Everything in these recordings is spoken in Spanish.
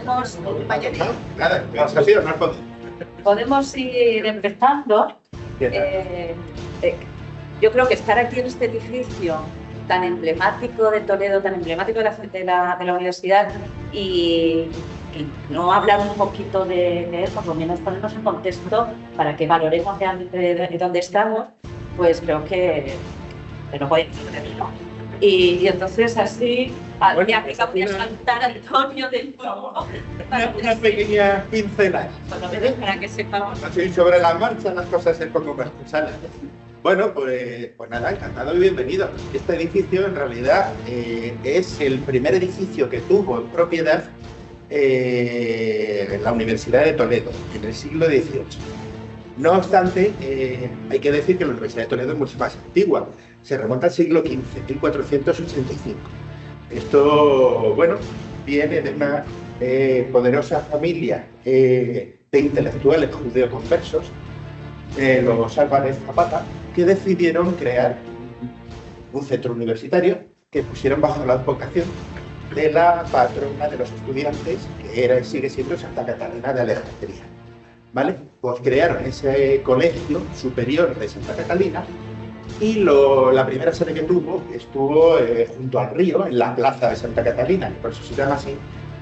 podemos, Nada, así no podemos. Podemos ir empezando. Yo creo que estar aquí en este edificio tan emblemático de Toledo, tan emblemático de la universidad, y no hablar un poquito de él, por lo menos ponernos en contexto para que valoremos de dónde estamos, pues creo que no podemos hacerlo. Y entonces así Bueno, ya voy a saltar a Antonio del nuevo. Una pequeña pincelada. Por lo menos para que sepamos. Así sobre la marcha las cosas se poco más salen. Bueno, pues nada, encantado y bienvenido. Este edificio en realidad es el primer edificio que tuvo en propiedad la Universidad de Toledo en el siglo XVIII. No obstante, hay que decir que la Universidad de Toledo es mucho más antigua. Se remonta al siglo XV, 1485. Esto, bueno, viene de una poderosa familia de intelectuales judeoconversos, los Álvarez Zapata, que decidieron crear un centro universitario que pusieron bajo la advocación de la patrona de los estudiantes, que era y sigue siendo Santa Catalina de Alejandría. ¿Vale? Pues crearon ese colegio superior de Santa Catalina y la primera sede que tuvo estuvo junto al río, en la plaza de Santa Catalina, que por eso se llama así,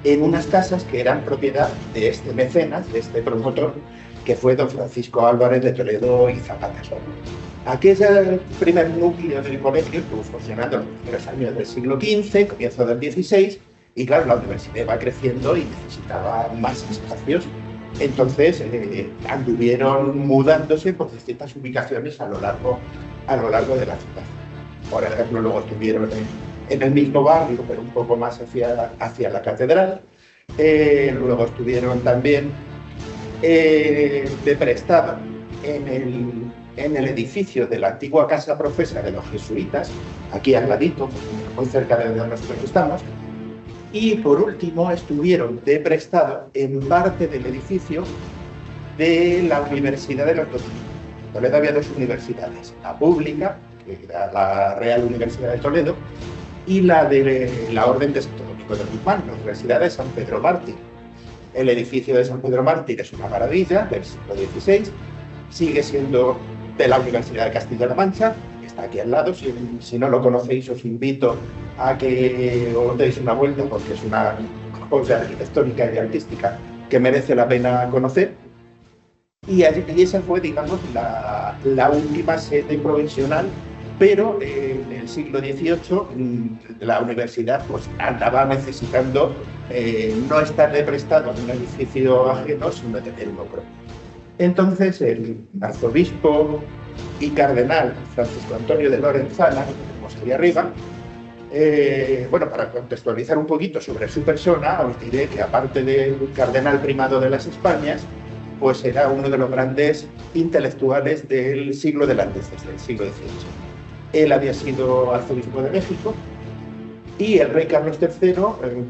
en unas casas que eran propiedad de este mecenas, de este promotor, que fue don Francisco Álvarez de Toledo y Zapata. Aquí es el primer núcleo del colegio, estuvo funcionando en los primeros años del siglo XV, comienzo del XVI, y claro, la universidad va creciendo y necesitaba más espacios. Entonces anduvieron mudándose por distintas ubicaciones a lo largo de la ciudad. Por ejemplo, luego estuvieron en el mismo barrio, pero un poco más hacia la catedral. Luego estuvieron también de prestado en el edificio de la antigua casa profesa de los jesuitas, aquí al ladito, muy cerca de donde nosotros estamos. Y por último estuvieron de prestado en parte del edificio de la Universidad de los Dominicos. En Toledo había dos universidades, la pública, que era la Real Universidad de Toledo, y la de la Orden de Santo Domingo de Guzmán, la Universidad de San Pedro Mártir. El edificio de San Pedro Mártir es una maravilla del siglo XVI, sigue siendo de la Universidad de Castilla-La Mancha, está aquí al lado. Si no lo conocéis, os invito a que os deis una vuelta porque es una cosa arquitectónica y artística que merece la pena conocer. Y esa fue, digamos, la última sede provisional, pero en el siglo XVIII la universidad pues, andaba necesitando no estar de prestado en un edificio ajeno, sino tener uno propio. Entonces el arzobispo y cardenal Francisco Antonio de Lorenzana, que tenemos ahí arriba, bueno, para contextualizar un poquito sobre su persona, os diré que aparte del cardenal primado de las Españas, pues era uno de los grandes intelectuales del siglo del antes, desde el siglo XVIII. Él había sido arzobispo de México y el rey Carlos III,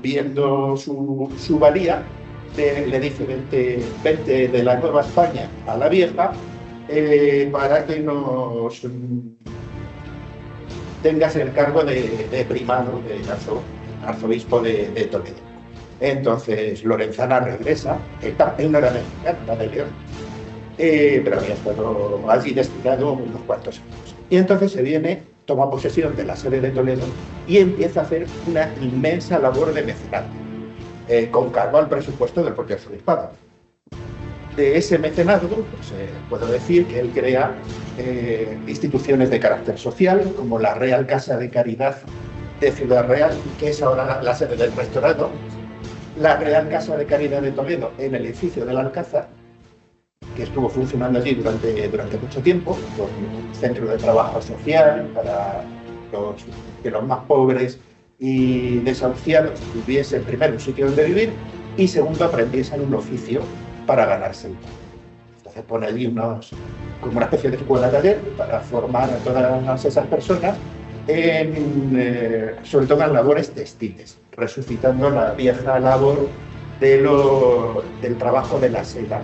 viendo su valía, le dice: vente de la Nueva España a la vieja para que nos tengas el cargo de primado, de arzobispo de Toledo. Entonces Lorenzana regresa, él no era mexicano, era de León, pero había estado allí destinado unos cuantos años. Y entonces se viene, toma posesión de la sede de Toledo y empieza a hacer una inmensa labor de mecenazgo, con cargo al presupuesto del propio arzobispado. De ese mecenazgo, pues, puedo decir que él crea instituciones de carácter social, como la Real Casa de Caridad de Ciudad Real, que es ahora la sede del rectorado, la Real Casa de Caridad de Toledo en el edificio del Alcázar, que estuvo funcionando allí durante mucho tiempo, con un centro de trabajo social para que los más pobres y desahuciados tuviesen, primero, un sitio donde vivir y segundo, aprendiesen un oficio para ganarse el pan. Entonces pone allí como una especie de escuela taller para formar a todas esas personas sobre todo en labores textiles, resucitando la vieja labor del trabajo de la seda,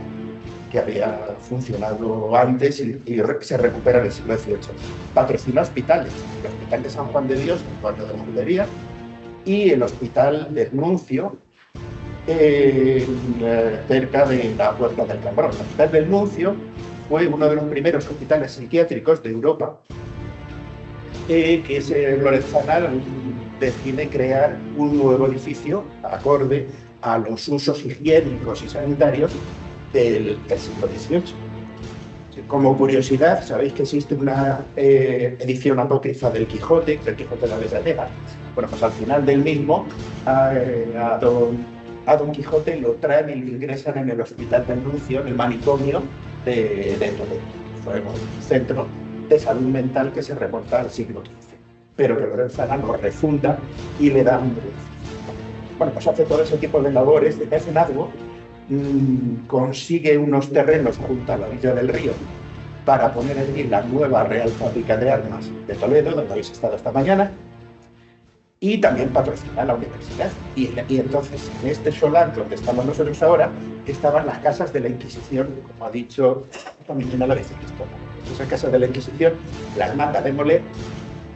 que había funcionado antes y se recupera en el siglo XVIII. Patrocina hospitales, el Hospital de San Juan de Dios, en el barrio de la Judería, y el Hospital del Nuncio, cerca de la Puerta del Cambrón. El Hospital del Nuncio fue uno de los primeros hospitales psiquiátricos de Europa que Lorenzana decide crear un nuevo edificio acorde a los usos higiénicos y sanitarios del siglo XVIII. Como curiosidad, sabéis que existe una edición apócrifa del Quijote de la Avellaneda. Bueno, pues al final del mismo, a Don Quijote lo traen y lo ingresan en el Hospital del Nuncio, en el manicomio de Toledo. Fue un centro de salud mental que se remonta al siglo XV, pero que Lorenzana lo refunda y le da un... Bueno, pues hace todo ese tipo de labores de mecenazgo. Consigue unos terrenos junto a la orilla del río para poner allí la nueva Real Fábrica de Armas de Toledo, donde habéis estado esta mañana, y también patrocina la universidad. Y entonces, en este solar donde estamos nosotros ahora, estaban las casas de la Inquisición, como ha dicho también la vicecristóbal. Esas casas de la Inquisición las manda a demoler,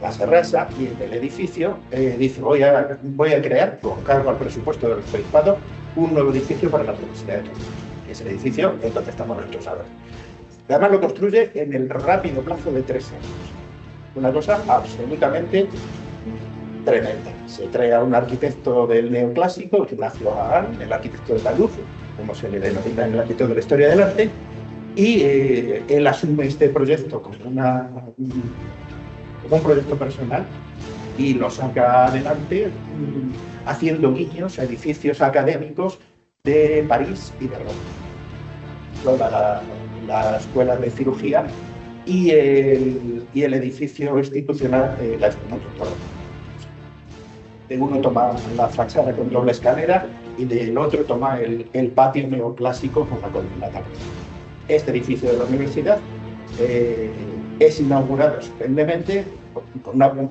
las arrasa, y en el edificio dice, voy a crear, con cargo al presupuesto del arzobispado, un nuevo edificio para la Universidad de Toledo, que es el edificio en donde estamos nosotros ahora. Además lo construye en el rápido plazo de 3 años. Una cosa absolutamente tremenda. Se trae a un arquitecto del neoclásico, Ignacio Ahán, el arquitecto de la luz, como se le denomina en el ámbito de la historia del arte, y él asume este proyecto como un proyecto personal y lo saca adelante haciendo guiños a edificios académicos de París y de Roma. Toda la escuela de cirugía y el edificio institucional de la Escuela Doctora. De uno toma la fachada con doble escalera y del otro toma el patio neoclásico con la columnata. Este edificio de la universidad es inaugurado sorprendentemente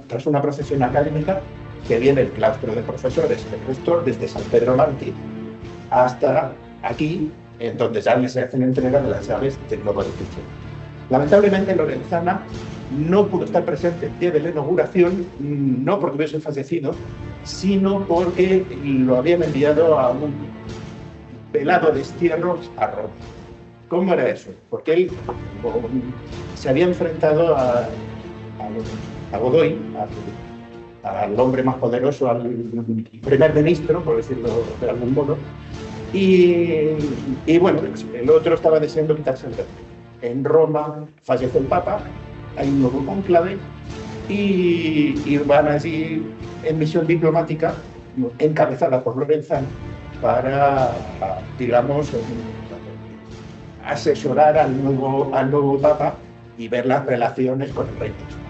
tras una procesión académica que viene el claustro de profesores del rector desde San Pedro Mártir hasta aquí, en donde ya les hacen entrega de las llaves del nuevo edificio. Lamentablemente, Lorenzana no pudo estar presente el día de la inauguración, no porque hubiese fallecido, sino porque lo habían enviado a un velado destierro a Roma. ¿Cómo era eso? Porque él se había enfrentado a Godoy, al hombre más poderoso, al primer ministro, por decirlo de algún modo, y bueno, el otro estaba deseando quitarse el dedo. En Roma fallece el Papa, hay un nuevo cónclave y van allí en misión diplomática encabezada por Lorenzana para, digamos, asesorar al nuevo Papa y ver las relaciones con el Reino de España.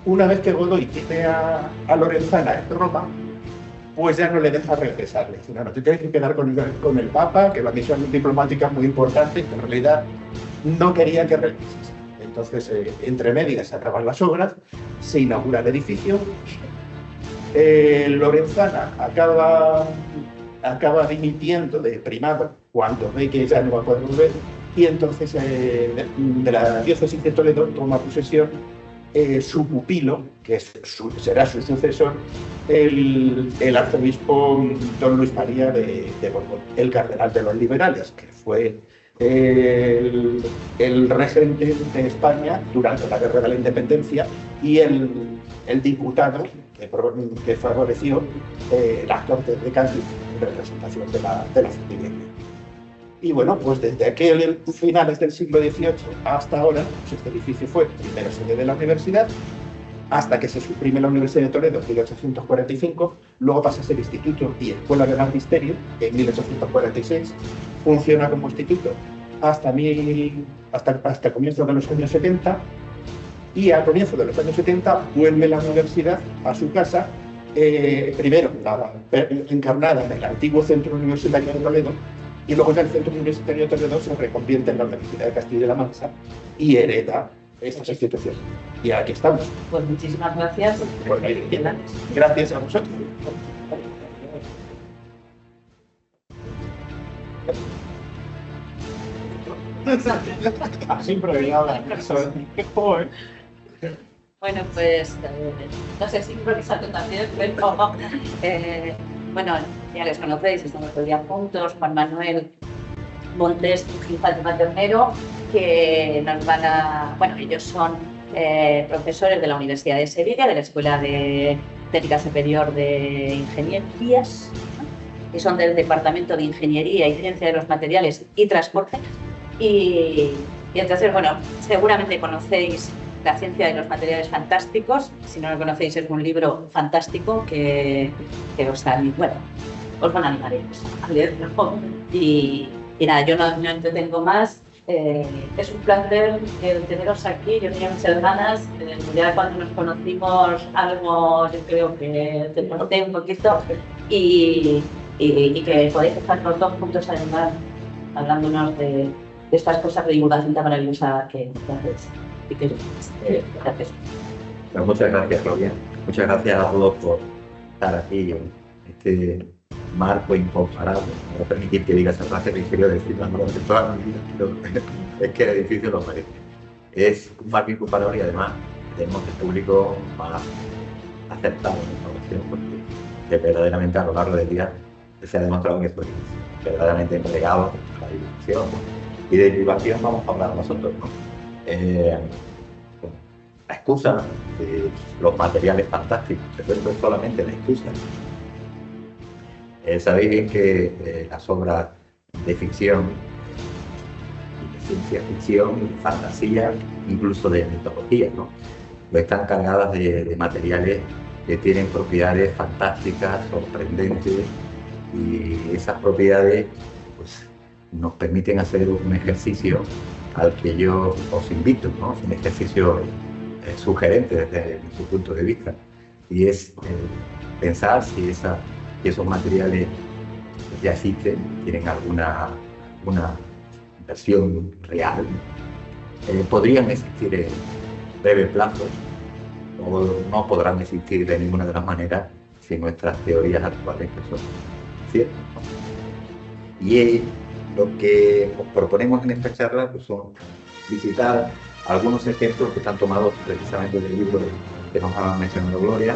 Una vez que Godoy tiene a Lorenzana en Roma, pues ya no le deja regresar. Le dice, no, te tienes que quedar con el Papa, que la misión diplomática es muy importante, que en realidad no quería que regreses. Entonces, entre medias, se acaban las obras, se inaugura el edificio, Lorenzana acaba dimitiendo de primado cuando ve que ya no va a poder volver, y entonces de la diócesis de Toledo toma posesión su pupilo, que será su sucesor, el arzobispo don Luis María de Borbón, el cardenal de los liberales, que fue el regente de España durante la Guerra de la Independencia y el diputado que favoreció las Cortes de Cádiz en representación de la familia. Y bueno, pues desde aquel finales del siglo XVIII hasta ahora, pues este edificio fue primero sede de la universidad, hasta que se suprime la Universidad de Toledo en 1845, luego pasa a ser instituto y escuela de magisterio en 1846, funciona como instituto hasta comienzos de los años 70, y al comienzo de los años 70 vuelve la universidad a su casa, primero encarnada en el antiguo Centro Universitario de Toledo, y luego ya el Centro Universitario de Toledo se reconvierte en la Universidad de Castilla-La Mancha y hereda estas instituciones. Y aquí estamos. Pues muchísimas gracias. Pues, gracias a vosotros. Así improvisada. Bueno, pues no sé si improvisando también, pero bueno, ya les conocéis, estamos todo el día juntos, Juan Manuel Montes y Fátima Ternero, que nos van a... Bueno, ellos son profesores de la Universidad de Sevilla, de la Escuela de Técnica Superior de Ingenierías, ¿no? Y son del Departamento de Ingeniería y Ciencia de los Materiales y Transporte. Y entonces, bueno, seguramente conocéis La ciencia de los materiales fantásticos. Si no lo conocéis, es un libro fantástico que os van a animar a leerlo. Y nada, yo no entretengo más. Es un placer teneros aquí. Yo tenía muchas ganas. Ya cuando nos conocimos algo, yo creo que te conté un poquito. Y que podéis estar los dos juntos además hablándonos de estas cosas de divulgación tan maravillosa que haces. Y que haces. Pues muchas gracias, Claudia. Muchas gracias a todos por estar aquí en este marco incomparable. No permitir que diga esa frase que quiero decir durante toda mi vida, pero es que el edificio lo merece. Es un marco incomparable y además tenemos el público más acertado en la información, porque verdaderamente a lo largo del día se ha demostrado que estoy verdaderamente entregado a la divulgación. Y de divulgación vamos a hablar nosotros, ¿no? La excusa de los materiales fantásticos, pero esto es solamente la excusa. Sabéis bien que las obras de ficción, y de ciencia ficción, y fantasía, incluso de mitología, ¿no? Pues están cargadas de materiales que tienen propiedades fantásticas, sorprendentes, y esas propiedades pues, nos permiten hacer un ejercicio al que yo os invito, ¿no? Un ejercicio sugerente desde su punto de vista, y es pensar si esos materiales ya existen, tienen alguna versión real, podrían existir en breve plazo o no podrán existir de ninguna de las maneras si nuestras teorías actuales son ciertas, ¿no? Y lo que os proponemos en esta charla pues, son visitar algunos ejemplos que están tomados precisamente del libro que nos ha mencionado Gloria,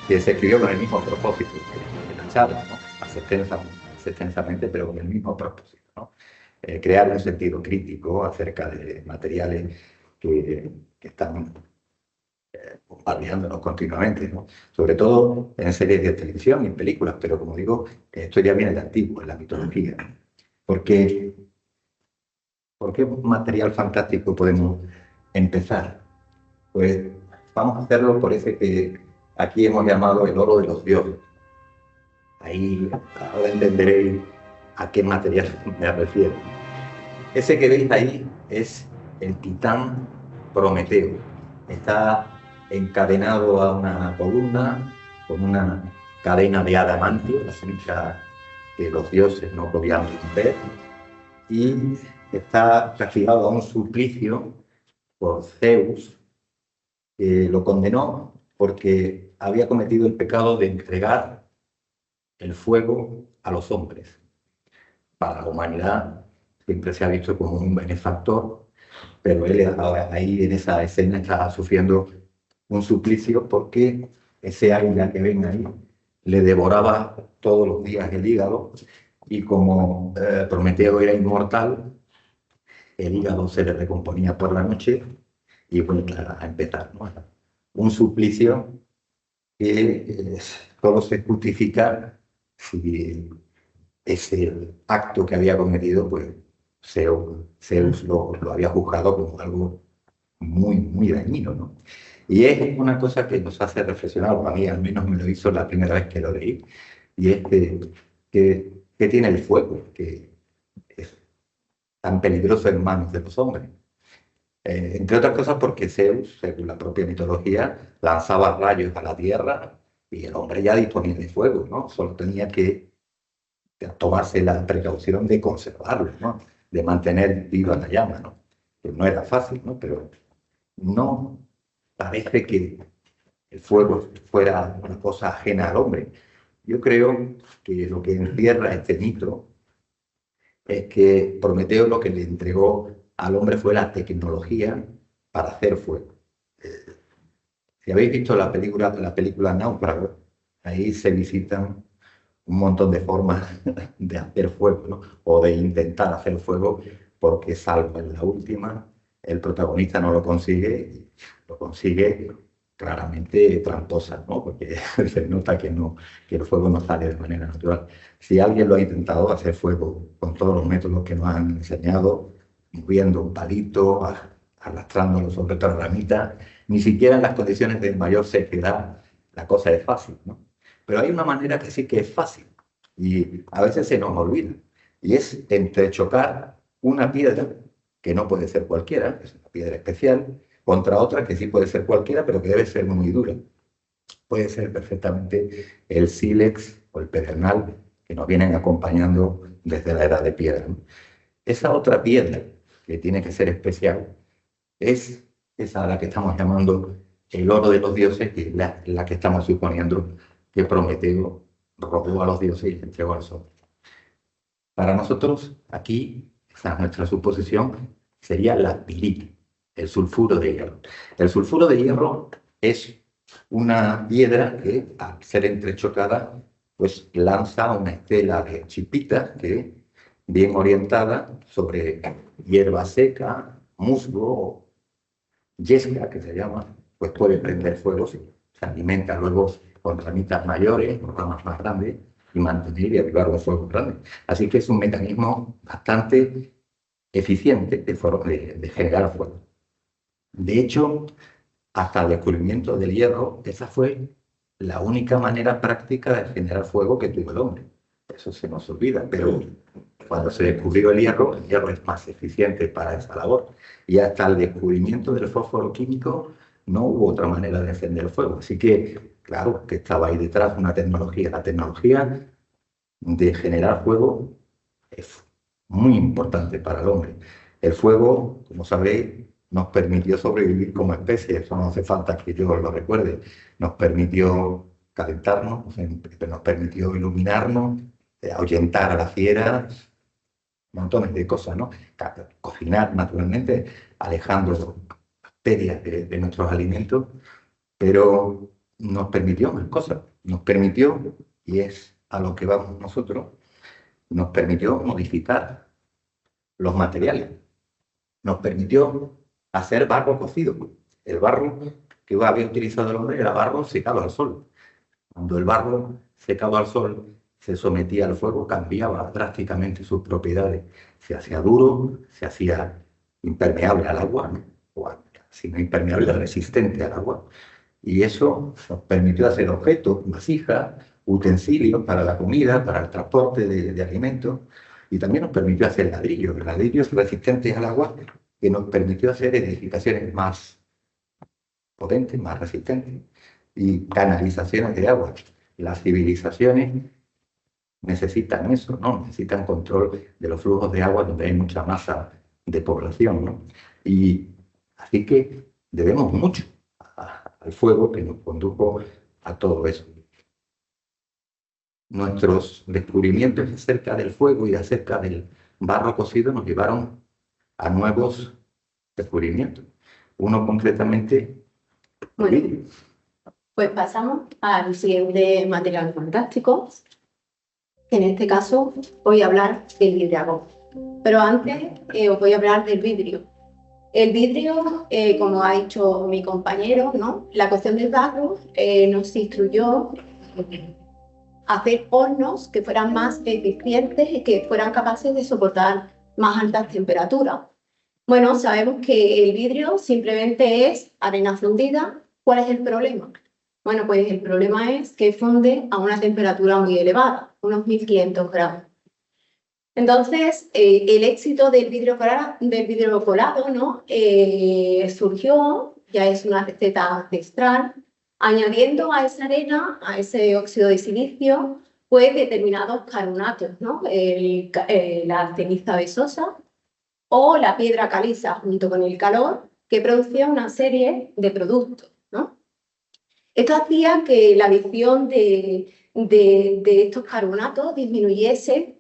que se escribió con el mismo propósito de la charla, ¿no? Más extensamente, pero con el mismo propósito, ¿no? Crear un sentido crítico acerca de materiales que están bombardeándonos continuamente, ¿no? Sobre todo en series de televisión y en películas, pero como digo, esto ya viene de antiguo, en la mitología. ¿Por qué material fantástico podemos empezar? Pues vamos a hacerlo por ese que aquí hemos llamado el oro de los dioses. Ahí ahora entenderéis a qué material me refiero. Ese que veis ahí es el titán Prometeo. Está encadenado a una columna con una cadena de adamantio, la cincha que los dioses no podían ver, y está castigado a un suplicio por Zeus, que lo condenó porque había cometido el pecado de entregar el fuego a los hombres. Para la humanidad siempre se ha visto como un benefactor, pero él ahí en esa escena está sufriendo un suplicio porque ese águila que ven ahí le devoraba todos los días el hígado, y como Prometeo era inmortal, el hígado se le recomponía por la noche y vuelve a empezar, ¿no? Un suplicio que solo se justifica si ese acto que había cometido, pues Zeus lo había juzgado como algo muy, muy dañino, ¿no? Y es una cosa que nos hace reflexionar, o a mí al menos me lo hizo la primera vez que lo leí, y es que tiene el fuego, que es tan peligroso en manos de los hombres. Entre otras cosas porque Zeus, según la propia mitología, lanzaba rayos a la tierra y el hombre ya disponía de fuego, ¿no? Solo tenía que tomarse la precaución de conservarlo, ¿no? De mantener viva la llama, ¿no? Que no era fácil, ¿no? Pero no parece que el fuego fuera una cosa ajena al hombre. Yo creo que lo que encierra este mito es que Prometeo lo que le entregó al hombre fue la tecnología para hacer fuego. Si habéis visto la película Náufrago, ahí se visitan un montón de formas de hacer fuego, ¿no? O de intentar hacer fuego, porque salvo en la última, el protagonista no lo consigue claramente tramposa, ¿no? Porque se nota que el fuego no sale de manera natural. Si alguien lo ha intentado hacer fuego con todos los métodos que nos han enseñado, moviendo un palito, arrastrándolo sobre otra ramita, ni siquiera en las condiciones de mayor sequedad la cosa es fácil, ¿no? Pero hay una manera que sí que es fácil y a veces se nos olvida, y es entrechocar una piedra, que no puede ser cualquiera, es una piedra especial, contra otra que sí puede ser cualquiera, pero que debe ser muy dura. Puede ser perfectamente el sílex o el pedernal que nos vienen acompañando desde la edad de piedra, ¿no? Esa otra piedra que tiene que ser especial es esa a la que estamos llamando el oro de los dioses, y la que estamos suponiendo que Prometeo robó a los dioses y les entregó al sol. Para nosotros, aquí, esa es nuestra suposición, sería la pirita, el sulfuro de hierro. El sulfuro de hierro es una piedra que, al ser entrechocada, pues lanza una estela de chispitas que, bien orientada sobre hierba seca, musgo, yesca, que se llama, pues puede prender fuego, se alimenta luego con ramitas mayores, con ramas más grandes, y mantener y avivar un fuego grande. Así que es un mecanismo bastante eficiente de generar fuego. De hecho, hasta el descubrimiento del hierro, esa fue la única manera práctica de generar fuego que tuvo el hombre. Eso se nos olvida, pero cuando se descubrió el hierro es más eficiente para esa labor. Y hasta el descubrimiento del fósforo químico no hubo otra manera de encender el fuego. Así que, claro, que estaba ahí detrás una tecnología. La tecnología de generar fuego es muy importante para el hombre. El fuego, como sabéis, nos permitió sobrevivir como especie. Eso no hace falta que yo lo recuerde. Nos permitió calentarnos, nos permitió iluminarnos, ahuyentar a las fieras, montones de cosas, ¿no? Cocinar, naturalmente, alejando bacterias de nuestros alimentos, pero nos permitió más cosas. Nos permitió, y es a lo que vamos nosotros, nos permitió modificar los materiales. Nos permitió hacer barro cocido. El barro que había utilizado el hombre era barro secado al sol. Cuando el barro secado al sol se sometía al fuego, cambiaba drásticamente sus propiedades. Se hacía duro, se hacía impermeable al agua, ¿no? O si no impermeable, resistente al agua. Y eso nos permitió hacer objetos, vasijas, utensilios para la comida, para el transporte de alimentos, y también nos permitió hacer ladrillos resistentes al agua, que nos permitió hacer edificaciones más potentes, más resistentes, y canalizaciones de agua. Las civilizaciones necesitan eso, ¿no? Necesitan control de los flujos de agua donde hay mucha masa de población, ¿no? Y así que debemos mucho al fuego que nos condujo a todo eso. Nuestros descubrimientos acerca del fuego y acerca del barro cocido nos llevaron a nuevos descubrimientos. Uno concretamente, bueno, pues pasamos al siguiente material fantástico. En este caso voy a hablar del vidriagón. Pero antes os voy a hablar del vidrio. El vidrio, como ha dicho mi compañero, ¿no? La cocción del barro nos instruyó a hacer hornos que fueran más eficientes y que fueran capaces de soportar más altas temperaturas. Bueno, sabemos que el vidrio simplemente es arena fundida. ¿Cuál es el problema? Bueno, pues el problema es que funde a una temperatura muy elevada, unos 1500 grados. Entonces, el éxito del vidrio colado, ¿no? Surgió, ya es una receta ancestral, añadiendo a esa arena, a ese óxido de silicio, pues determinados carbonatos, ¿no? La ceniza besosa o la piedra caliza junto con el calor, que producía una serie de productos, ¿no? Esto hacía que la adición de estos carbonatos disminuyese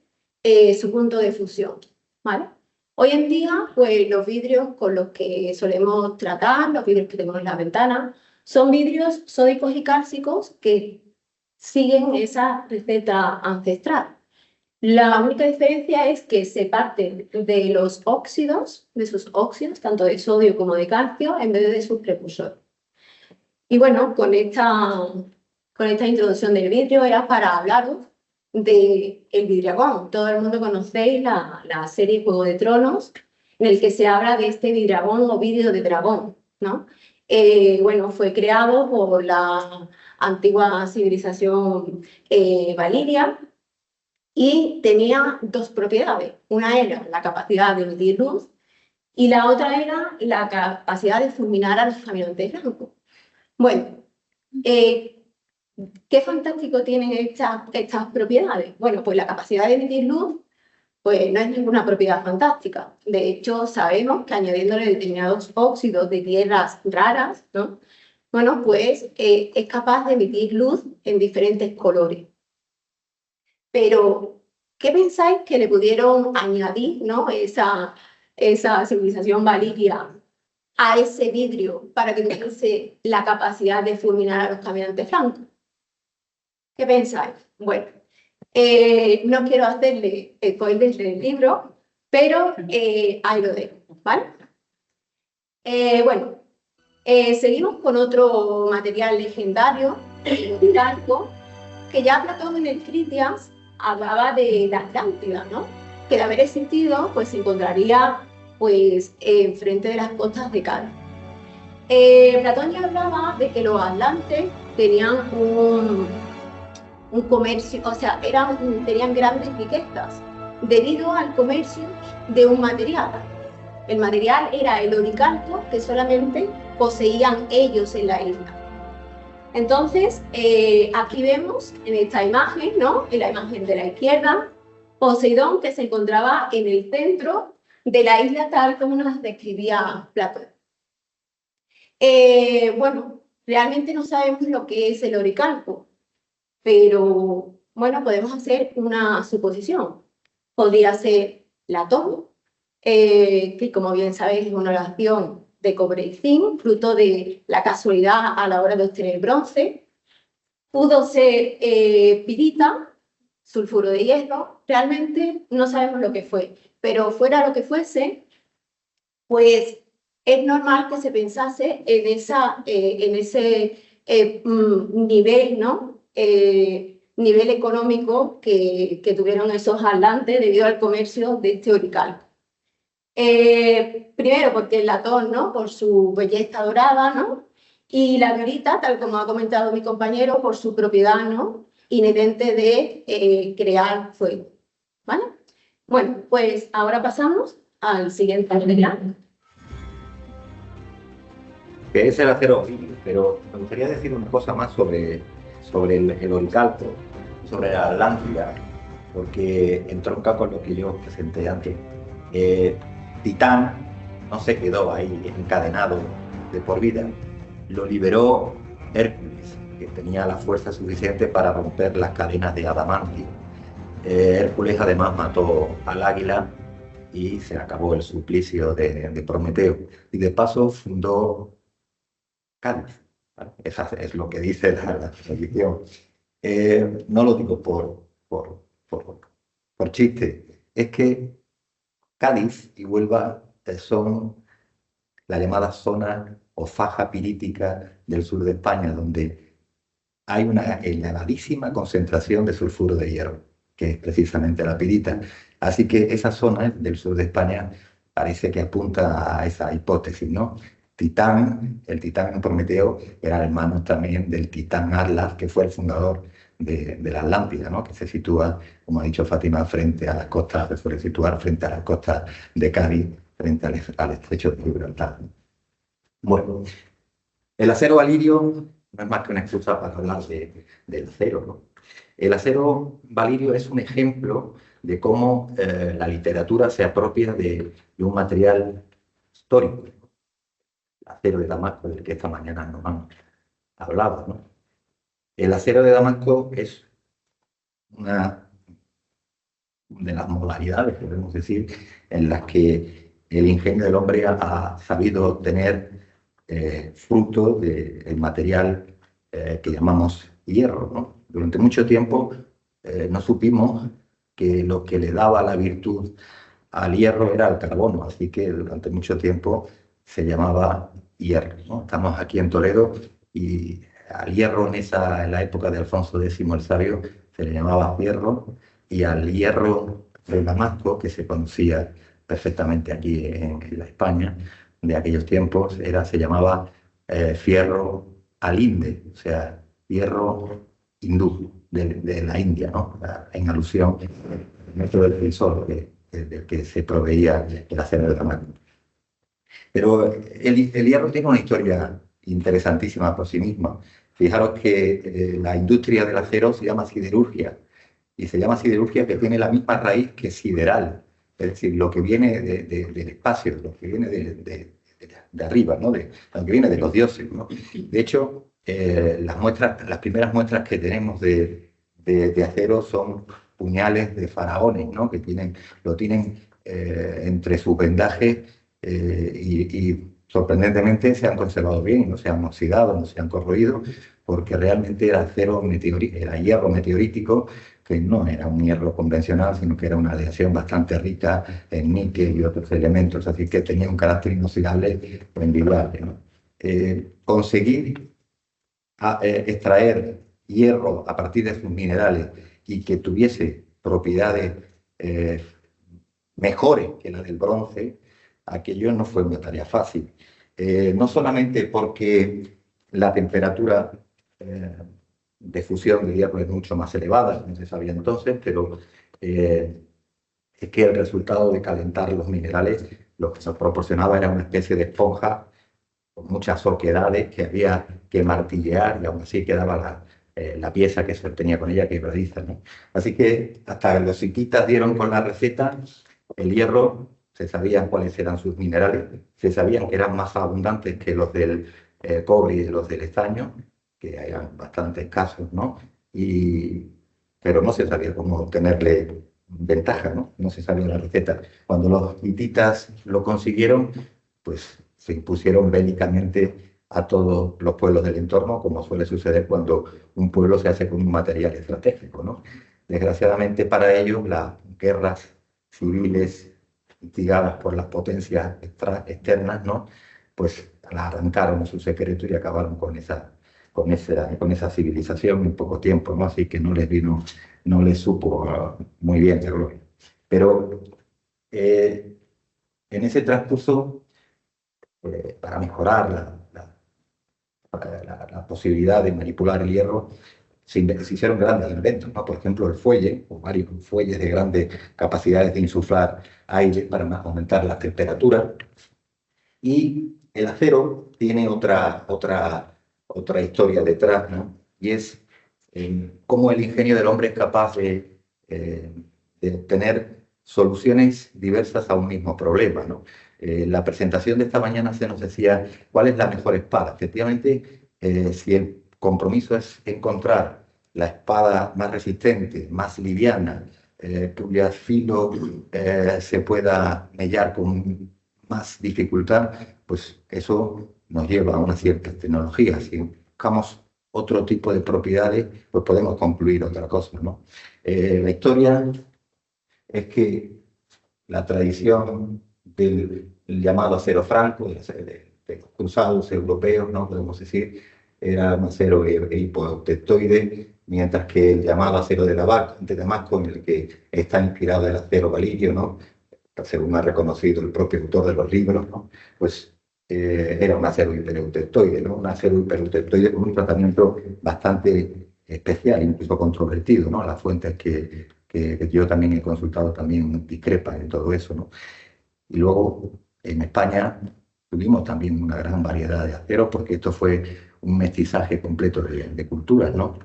su punto de fusión, ¿vale? Hoy en día, pues los vidrios con los que solemos tratar, los vidrios que tenemos en la ventana, son vidrios sódicos y cálcicos que siguen esa receta ancestral. La única diferencia es que se parten de los óxidos, de sus óxidos, tanto de sodio como de calcio, en vez de sus precursores. Y bueno, con esta introducción del vidrio era para hablaros de El Vidriagón. Todo el mundo conocéis la serie Juego de Tronos, en el que se habla de este vidriagón o vidrio de dragón, ¿no? Bueno, fue creado por la antigua civilización valiria y tenía dos propiedades. Una era la capacidad de emitir luz y la otra era la capacidad de fulminar a los caminantes blancos. Bueno, ¿qué fantástico tienen estas propiedades? Bueno, pues la capacidad de emitir luz pues no es ninguna propiedad fantástica. De hecho, sabemos que añadiéndole determinados óxidos de tierras raras, ¿no? Bueno, pues es capaz de emitir luz en diferentes colores. Pero, ¿qué pensáis que le pudieron añadir, ¿no? esa civilización valiria a ese vidrio para que tuviese la capacidad de fulminar a los caminantes blancos? ¿Qué pensáis? Bueno, no quiero hacerle spoilers del libro, pero ahí lo dejo, ¿vale? Bueno, seguimos con otro material legendario, el calco, que ya Platón en el Critias hablaba de la Atlántida, ¿no? Que de haber existido, pues se encontraría pues enfrente de las costas de Cádiz. Platón ya hablaba de que los atlantes tenían un comercio, o sea, tenían grandes riquezas debido al comercio de un material. El material era el oricalco que solamente poseían ellos en la isla. Entonces, aquí vemos en esta imagen, ¿no? En la imagen de la izquierda, Poseidón, que se encontraba en el centro de la isla tal como nos describía Platón. Bueno, realmente no sabemos lo que es el oricalco, pero bueno, podemos hacer una suposición. Podría ser latón, que como bien sabéis es una relación de cobre y zinc, fruto de la casualidad a la hora de obtener bronce. Pudo ser pirita, sulfuro de hierro, realmente no sabemos lo que fue, pero fuera lo que fuese, pues es normal que se pensase en ese nivel, ¿no? Nivel económico que tuvieron esos atlantes debido al comercio de este oricalco. Primero porque el latón, ¿no? Por su belleza dorada, ¿no? Y la pirita, tal como ha comentado mi compañero, por su propiedad, ¿no? Inherente de crear fuego, ¿vale? Bueno, pues ahora pasamos al siguiente diagrama. Que es el acero vírico, pero me gustaría decir una cosa más sobre el oricalco, sobre la Atlántida, porque entronca con lo que yo presenté antes. Titán no se quedó ahí encadenado de por vida, lo liberó Hércules, que tenía la fuerza suficiente para romper las cadenas de adamantio. Hércules además mató al águila y se acabó el suplicio de Prometeo, y de paso fundó Cádiz. Eso es lo que dice la tradición. No lo digo por chiste, es que Cádiz y Huelva son la llamada zona o faja pirítica del sur de España, donde hay una elevadísima concentración de sulfuro de hierro, que es precisamente la pirita. Así que esa zona del sur de España parece que apunta a esa hipótesis, ¿no? El titán Prometeo, era hermano también del titán Atlas, que fue el fundador de la Atlántida, ¿no? Que se sitúa, como ha dicho Fátima, frente a las costas, se suele situar frente a las costas de Cádiz, frente al estrecho de Gibraltar. Bueno, el acero valirio no es más que una excusa para hablar del acero, ¿no? El acero valirio es un ejemplo de cómo la literatura se apropia de un material histórico. El acero de Damasco, del que esta mañana nos han hablado, ¿no? El acero de Damasco es una de las modalidades, podemos decir, en las que el ingenio del hombre ha sabido obtener fruto del material que llamamos hierro, ¿no? Durante mucho tiempo no supimos que lo que le daba la virtud al hierro era el carbono, así que durante mucho tiempo se llamaba hierro, ¿no? Estamos aquí en Toledo y al hierro en la época de Alfonso X el Sabio se le llamaba hierro, y al hierro de Damasco, que se conocía perfectamente aquí en la España de aquellos tiempos, se llamaba fierro alinde, o sea, hierro hindú de la India, ¿no? En alusión al método del crisol del que se proveía el acero de Damasco. Pero el hierro tiene una historia interesantísima por sí misma. Fijaros que la industria del acero se llama siderurgia, y se llama siderurgia que tiene la misma raíz que sideral, es decir, lo que viene del espacio, lo que viene de arriba, ¿no? Lo que viene de los dioses, ¿no? De hecho, las primeras muestras que tenemos de acero son puñales de faraones, ¿no? Que lo tienen entre sus vendajes, y sorprendentemente se han conservado bien, no se han oxidado, no se han corroído, porque realmente era era hierro meteorítico, que no era un hierro convencional, sino que era una aleación bastante rica en níquel y otros elementos, así que tenía un carácter inoxidable o indudable, ¿no? Conseguir extraer hierro a partir de sus minerales y que tuviese propiedades mejores que la del bronce, aquello no fue una tarea fácil. No solamente porque la temperatura de fusión de hierro es mucho más elevada, como se sabía entonces, pero es que el resultado de calentar los minerales lo que nos proporcionaba era una especie de esponja con muchas oquedades que había que martillear, y aún así quedaba la pieza que se obtenía con ella quebradiza, ¿no? Así que hasta los hititas dieron con la receta. El hierro, se sabían cuáles eran sus minerales, se sabían que eran más abundantes que los del cobre y los del estaño, que eran bastante escasos, ¿no? Pero no se sabía cómo obtenerle ventaja, ¿no? No se sabía la receta. Cuando los hititas lo consiguieron, pues se impusieron bélicamente a todos los pueblos del entorno, como suele suceder cuando un pueblo se hace con un material estratégico, ¿no? Desgraciadamente para ellos, las guerras civiles instigadas por las potencias externas, ¿no? Pues la arrancaron a su secreto y acabaron con esa civilización en poco tiempo, ¿no? Así que no les supo muy bien la gloria. Pero en ese transcurso, para mejorar la posibilidad de manipular el hierro, se hicieron grandes inventos, ¿no? Por ejemplo, el fuelle, o varios fuelles de grandes capacidades de insuflar aire para aumentar la temperatura. Y el acero tiene otra historia detrás, ¿no? Y es cómo el ingenio del hombre es capaz de obtener soluciones diversas a un mismo problema, ¿no? La presentación de esta mañana se nos decía cuál es la mejor espada. Efectivamente, si el compromiso es encontrar la espada más resistente, más liviana, cuyo filo se pueda mellar con más dificultad, pues eso nos lleva a unas ciertas tecnologías. Si buscamos otro tipo de propiedades, pues podemos concluir otra cosa, ¿no? La historia es que la tradición del llamado acero franco, de los cruzados europeos, ¿no? Podemos decir, era un acero hipotectoide, mientras que el llamado acero de Damasco, en el que está inspirado el acero valirio, ¿no? Según ha reconocido el propio autor de los libros, ¿no? Pues era un acero hipereutectoide, ¿no? Un acero hipereutectoide con un tratamiento bastante especial, incluso controvertido, ¿no? Las fuentes que yo también he consultado también discrepan en todo eso, ¿no? Y luego en España tuvimos también una gran variedad de aceros, porque esto fue un mestizaje completo de culturas, ¿no?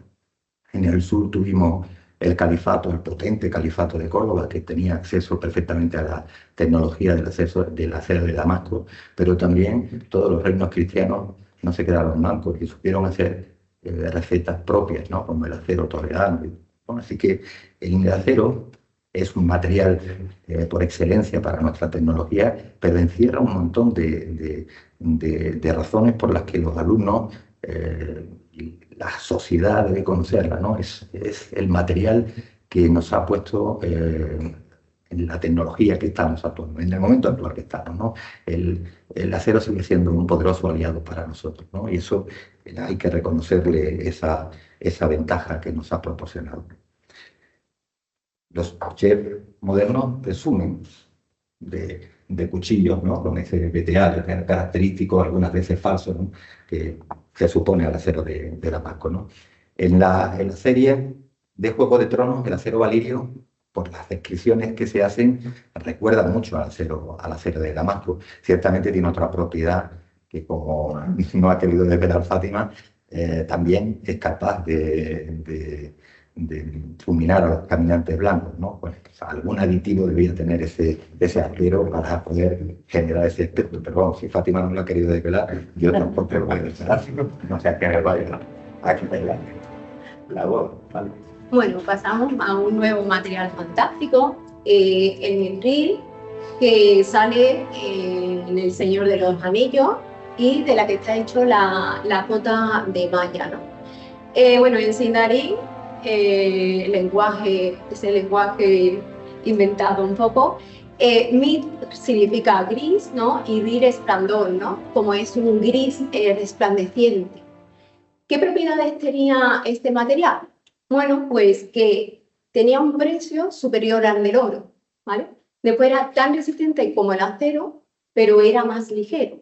En el sur tuvimos el potente califato de Córdoba, que tenía acceso perfectamente a la tecnología del acero de Damasco, pero también todos los reinos cristianos no se quedaron blancos y supieron hacer recetas propias, ¿no? Como el acero toledano. Bueno, así que el acero es un material por excelencia para nuestra tecnología, pero encierra un montón de razones por las que los alumnos la sociedad debe conocerla, ¿no? Es el material que nos ha puesto en la tecnología que estamos actuando, en el momento actual que estamos, ¿no? El acero sigue siendo un poderoso aliado para nosotros, ¿no? Y eso hay que reconocerle esa ventaja que nos ha proporcionado. Los chefs modernos presumen de cuchillos, ¿no? Con ese veteado característico, algunas veces falso, ¿no? Que se supone al acero de Damasco, ¿no? En la serie de Juego de Tronos, el acero valirio, por las descripciones que se hacen, recuerda mucho al acero de Damasco. Ciertamente tiene otra propiedad que, como no ha querido desvelar Fátima, también es capaz de fulminar a los caminantes blancos, ¿no? Pues algún aditivo debía tener ese acero para poder generar ese efecto. Pero bueno, si Fátima no lo ha querido desvelar, yo tampoco lo voy a desvelar, no sé a qué me vaya a quitar la voz, ¿vale? Bueno, pasamos a un nuevo material fantástico, el Mithril, que sale en El Señor de los Anillos y de la que está hecho la cota de malla, ¿no? Bueno, en Sindarin, ese lenguaje inventado un poco, Mit significa gris, ¿no? Y Rir esplendor, ¿no? Como es un gris resplandeciente. ¿Qué propiedades tenía este material? Bueno, pues que tenía un precio superior al del oro, ¿vale? Después era tan resistente como el acero, pero era más ligero.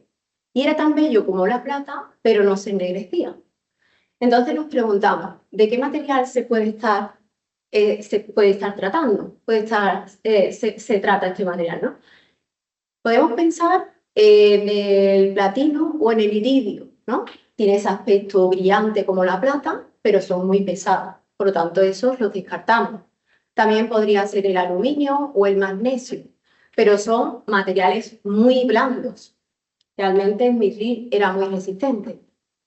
Y era tan bello como la plata, pero no se ennegrecía. Entonces nos preguntamos, ¿de qué material se puede estar tratando? Se trata este material, ¿no? Podemos pensar en el platino o en el iridio, ¿no? Tiene ese aspecto brillante como la plata, pero son muy pesados. Por lo tanto, esos los descartamos. También podría ser el aluminio o el magnesio, pero son materiales muy blandos. Realmente el Mithril era muy resistente.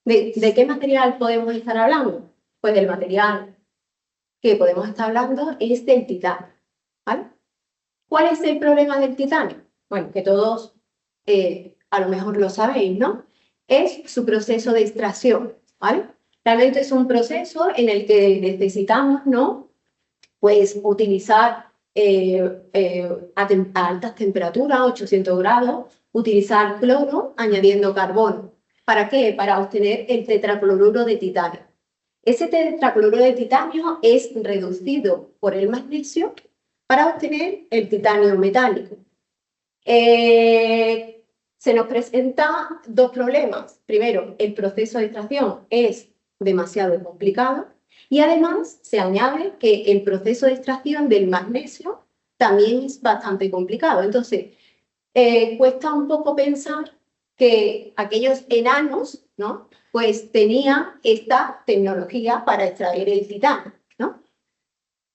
¿De qué material podemos estar hablando? Pues del material que podemos estar hablando es del titanio, ¿vale? ¿Cuál es el problema del titanio? Bueno, que todos a lo mejor lo sabéis, ¿no? Es su proceso de extracción, ¿vale? Realmente es un proceso en el que necesitamos, ¿no? Pues utilizar a altas temperaturas, 800 grados, utilizar cloro añadiendo carbono. ¿Para qué? Para obtener el tetracloruro de titanio. Ese tetracloruro de titanio es reducido por el magnesio para obtener el titanio metálico. Se nos presentan dos problemas. Primero, el proceso de extracción es demasiado complicado y además se añade que el proceso de extracción del magnesio también es bastante complicado. Entonces, cuesta un poco pensar que aquellos enanos, ¿no? Pues tenían esta tecnología para extraer el titanio, ¿no?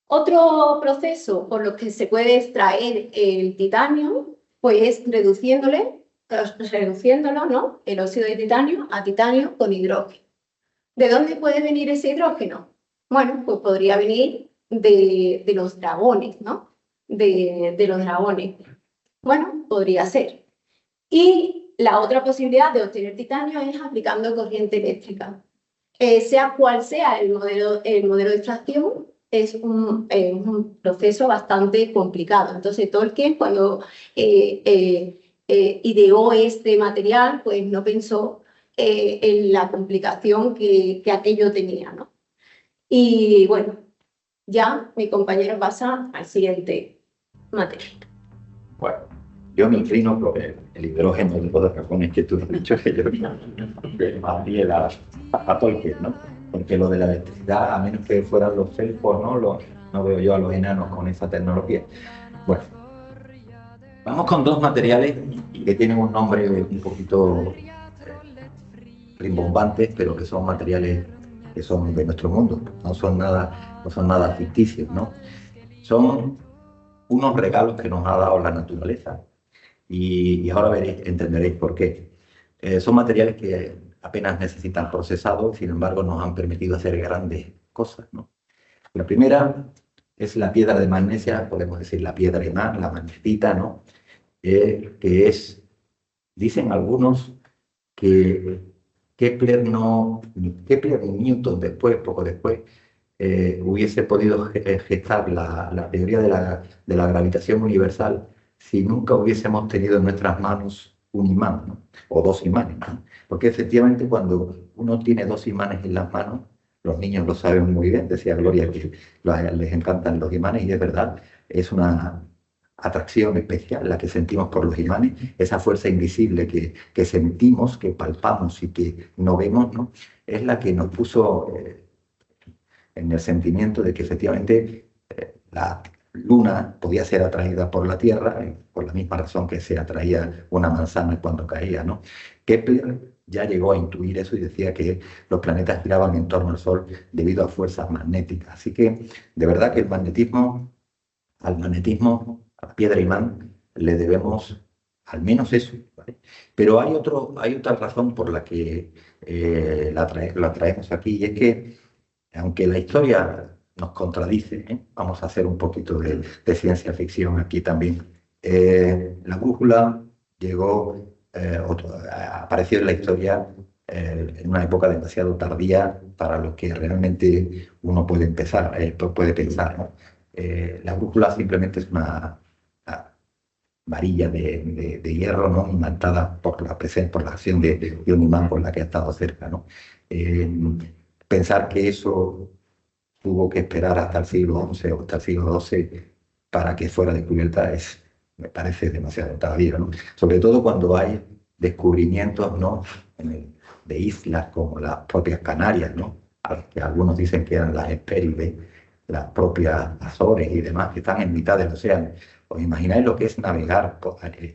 Otro proceso por lo que se puede extraer el titanio, pues reduciéndolo, ¿no? El óxido de titanio a titanio con hidrógeno. ¿De dónde puede venir ese hidrógeno? Bueno, pues podría venir de los dragones, ¿no? De los dragones. Bueno, podría ser. Y la otra posibilidad de obtener titanio es aplicando corriente eléctrica. Sea cual sea el modelo de extracción, es un proceso bastante complicado. Entonces, Tolkien, cuando ideó este material, pues no pensó en la complicación que aquello tenía, ¿no? Y bueno, ya mi compañero pasa al siguiente material. Bueno, yo me inclino por el hidrógeno de los razones que tú has dicho, que yo más fiel a Tolkien, ¿no? Porque lo de la electricidad, a menos que fueran los elfos, no veo yo a los enanos con esa tecnología. Bueno, vamos con dos materiales que tienen un nombre un poquito rimbombantes, pero que son materiales que son de nuestro mundo, no son nada ficticios, ¿no? Son unos regalos que nos ha dado la naturaleza y ahora entenderéis por qué. Son materiales que apenas necesitan procesado, sin embargo nos han permitido hacer grandes cosas, ¿no? La primera es la piedra de magnesia, podemos decir la piedra imán, la magnetita, ¿no? Que es, dicen algunos, que Kepler ni Newton después, poco después, hubiese podido gestar la teoría de la gravitación universal si nunca hubiésemos tenido en nuestras manos un imán, ¿no? O dos imanes, ¿no? Porque efectivamente cuando uno tiene dos imanes en las manos, los niños lo saben muy bien, decía Gloria que les encantan los imanes, y es verdad, es una atracción especial la que sentimos por los imanes, esa fuerza invisible que sentimos, que palpamos y que no vemos, ¿no? Es la que nos puso en el sentimiento de que efectivamente la luna podía ser atraída por la Tierra, por la misma razón que se atraía una manzana cuando caía, ¿no? Kepler ya llegó a intuir eso y decía que los planetas giraban en torno al Sol debido a fuerzas magnéticas. Así que, de verdad que al magnetismo, a la piedra imán, le debemos al menos eso, ¿vale? Pero hay otra razón por la que la traemos aquí, y es que, aunque la historia nos contradice, vamos a hacer un poquito de ciencia ficción aquí también. La brújula apareció en la historia en una época demasiado tardía para lo que realmente uno puede puede pensar, ¿no? La brújula simplemente es una varilla de hierro, ¿no? Imantada por la acción de un imán por la que ha estado cerca, ¿no? Pensar que eso tuvo que esperar hasta el siglo XI o hasta el siglo XII para que fuera descubierta me parece demasiado tardío, ¿no? Sobre todo cuando hay descubrimientos, ¿no? De islas como las propias Canarias, ¿no? Que algunos dicen que eran las Hespérides, las propias Azores y demás, que están en mitad del océano. ¿Os imagináis lo que es navegar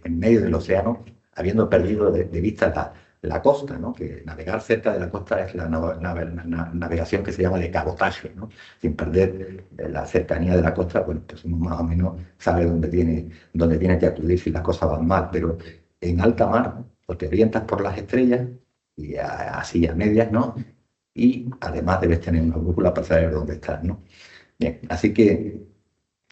en medio del océano habiendo perdido de vista la costa, ¿no? Que navegar cerca de la costa es la navegación que se llama de cabotaje, ¿no? Sin perder la cercanía de la costa, bueno, pues uno más o menos sabe dónde tiene que acudir si las cosas van mal, pero en alta mar o te orientas por las estrellas y así a medias, ¿no? Y además debes tener una brújula para saber dónde estás, ¿no? Bien, así que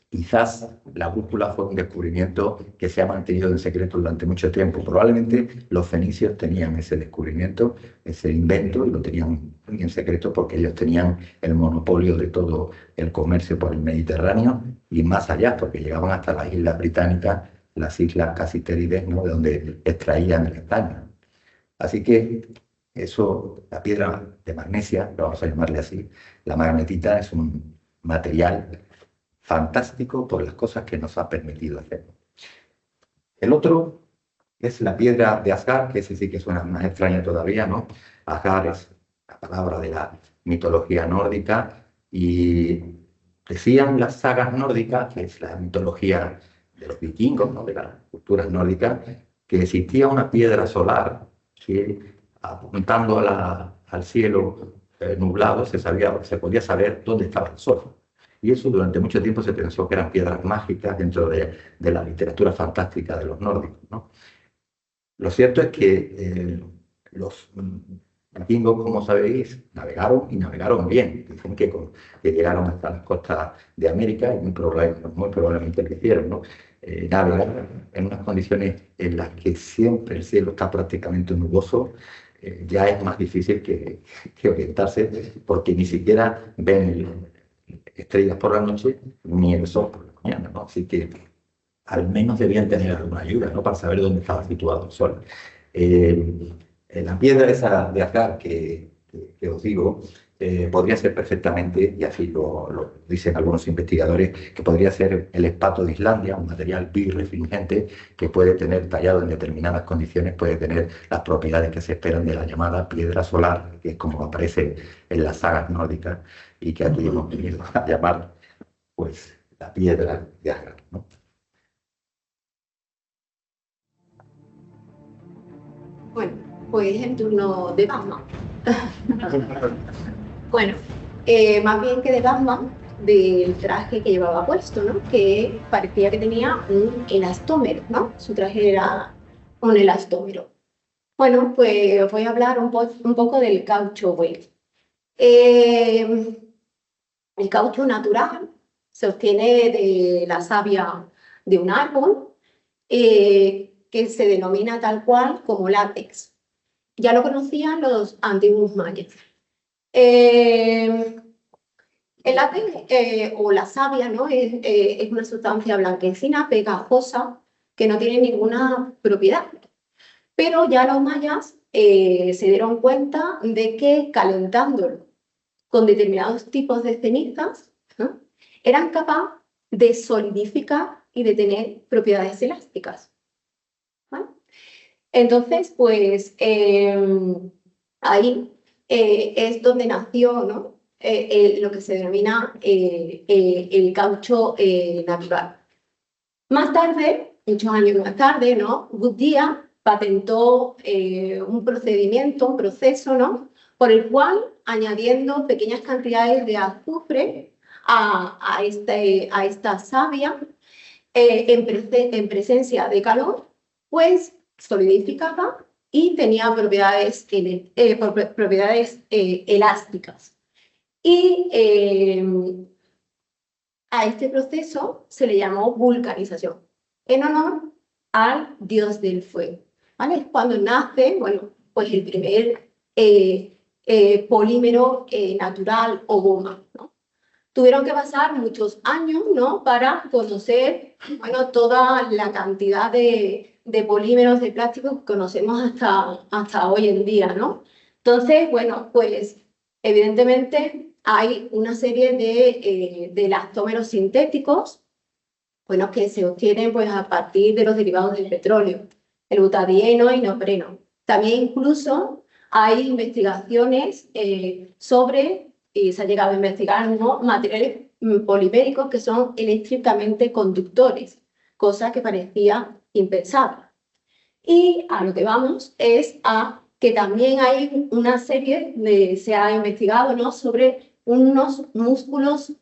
quizás la brújula fue un descubrimiento que se ha mantenido en secreto durante mucho tiempo. Probablemente los fenicios tenían ese descubrimiento, ese invento, y lo tenían muy en secreto porque ellos tenían el monopolio de todo el comercio por el Mediterráneo y más allá, porque llegaban hasta las islas británicas, las islas Casitérides, ¿no? De donde extraían el estaño. Así que eso, la piedra de magnesia, lo vamos a llamarle así, la magnetita es un material fantástico por las cosas que nos ha permitido hacer. El otro es la piedra de Asgard, que ese sí que suena más extraño todavía, ¿no? Asgard es la palabra de la mitología nórdica, y decían las sagas nórdicas, que es la mitología de los vikingos, ¿no? De las culturas nórdicas, que existía una piedra solar que, apuntando al cielo nublado, se podía saber dónde estaba el sol. Y eso durante mucho tiempo se pensó que eran piedras mágicas dentro de la literatura fantástica de los nórdicos, ¿no? Lo cierto es que los vikingos, como sabéis, navegaron y navegaron bien. Dicen que llegaron hasta las costas de América y muy probablemente lo hicieron, ¿no? Navegaron en unas condiciones en las que siempre el cielo está prácticamente nuboso. Ya es más difícil que orientarse porque ni siquiera ven estrellas por la noche ni el sol por la mañana, ¿no? Así que al menos debían tener alguna ayuda, ¿no? Para saber dónde estaba situado el sol. La piedra esa de Asgard que os digo, podría ser perfectamente, y así lo dicen algunos investigadores, que podría ser el espato de Islandia, un material birrefringente que puede tener, tallado en determinadas condiciones, puede tener las propiedades que se esperan de la llamada piedra solar, que es como aparece en las sagas nórdicas y que aquí hemos venido a llamar, pues, la piedra de Asgard, ¿no? Bueno, pues el turno de Batman. Bueno, más bien que de Batman, del traje que llevaba puesto, ¿no? Que parecía que tenía un elastómero, ¿no? Su traje era un elastómero. Bueno, pues os voy a hablar un poco del caucho whey. El caucho natural se obtiene de la savia de un árbol que se denomina tal cual como látex. ya lo conocían los antiguos mayas. El látex o la savia, ¿no? Es una sustancia blanquecina, pegajosa, que no tiene ninguna propiedad. Pero ya los mayas se dieron cuenta de que calentándolo con determinados tipos de cenizas, ¿no?, eran capaces de solidificar y de tener propiedades elásticas. ¿Vale? Entonces, pues ahí es donde nació, ¿no?, lo que se denomina el caucho natural. Más tarde, muchos años más tarde, ¿no?, Goodyear patentó un procedimiento, un proceso, ¿no?, por el cual, añadiendo pequeñas cantidades de azufre a esta savia, en presencia de calor, pues solidificaba y tenía propiedades elásticas. Y a este proceso se le llamó vulcanización, en honor al dios del fuego. ¿Vale? Es cuando nace, bueno, pues el primer polímero natural o goma, ¿no? Tuvieron que pasar muchos años, ¿no?, para conocer, bueno, toda la cantidad de polímeros de plástico que conocemos hasta hoy en día, ¿no? Entonces, bueno, pues evidentemente hay una serie de elastómeros sintéticos, bueno, que se obtienen pues a partir de los derivados del petróleo, el butadieno y neopreno. También incluso hay investigaciones sobre, y se ha llegado a investigar, ¿no?, materiales poliméricos que son eléctricamente conductores, cosa que parecía impensable. Y a lo que vamos es a que también hay una serie se ha investigado, ¿no?, sobre unos músculos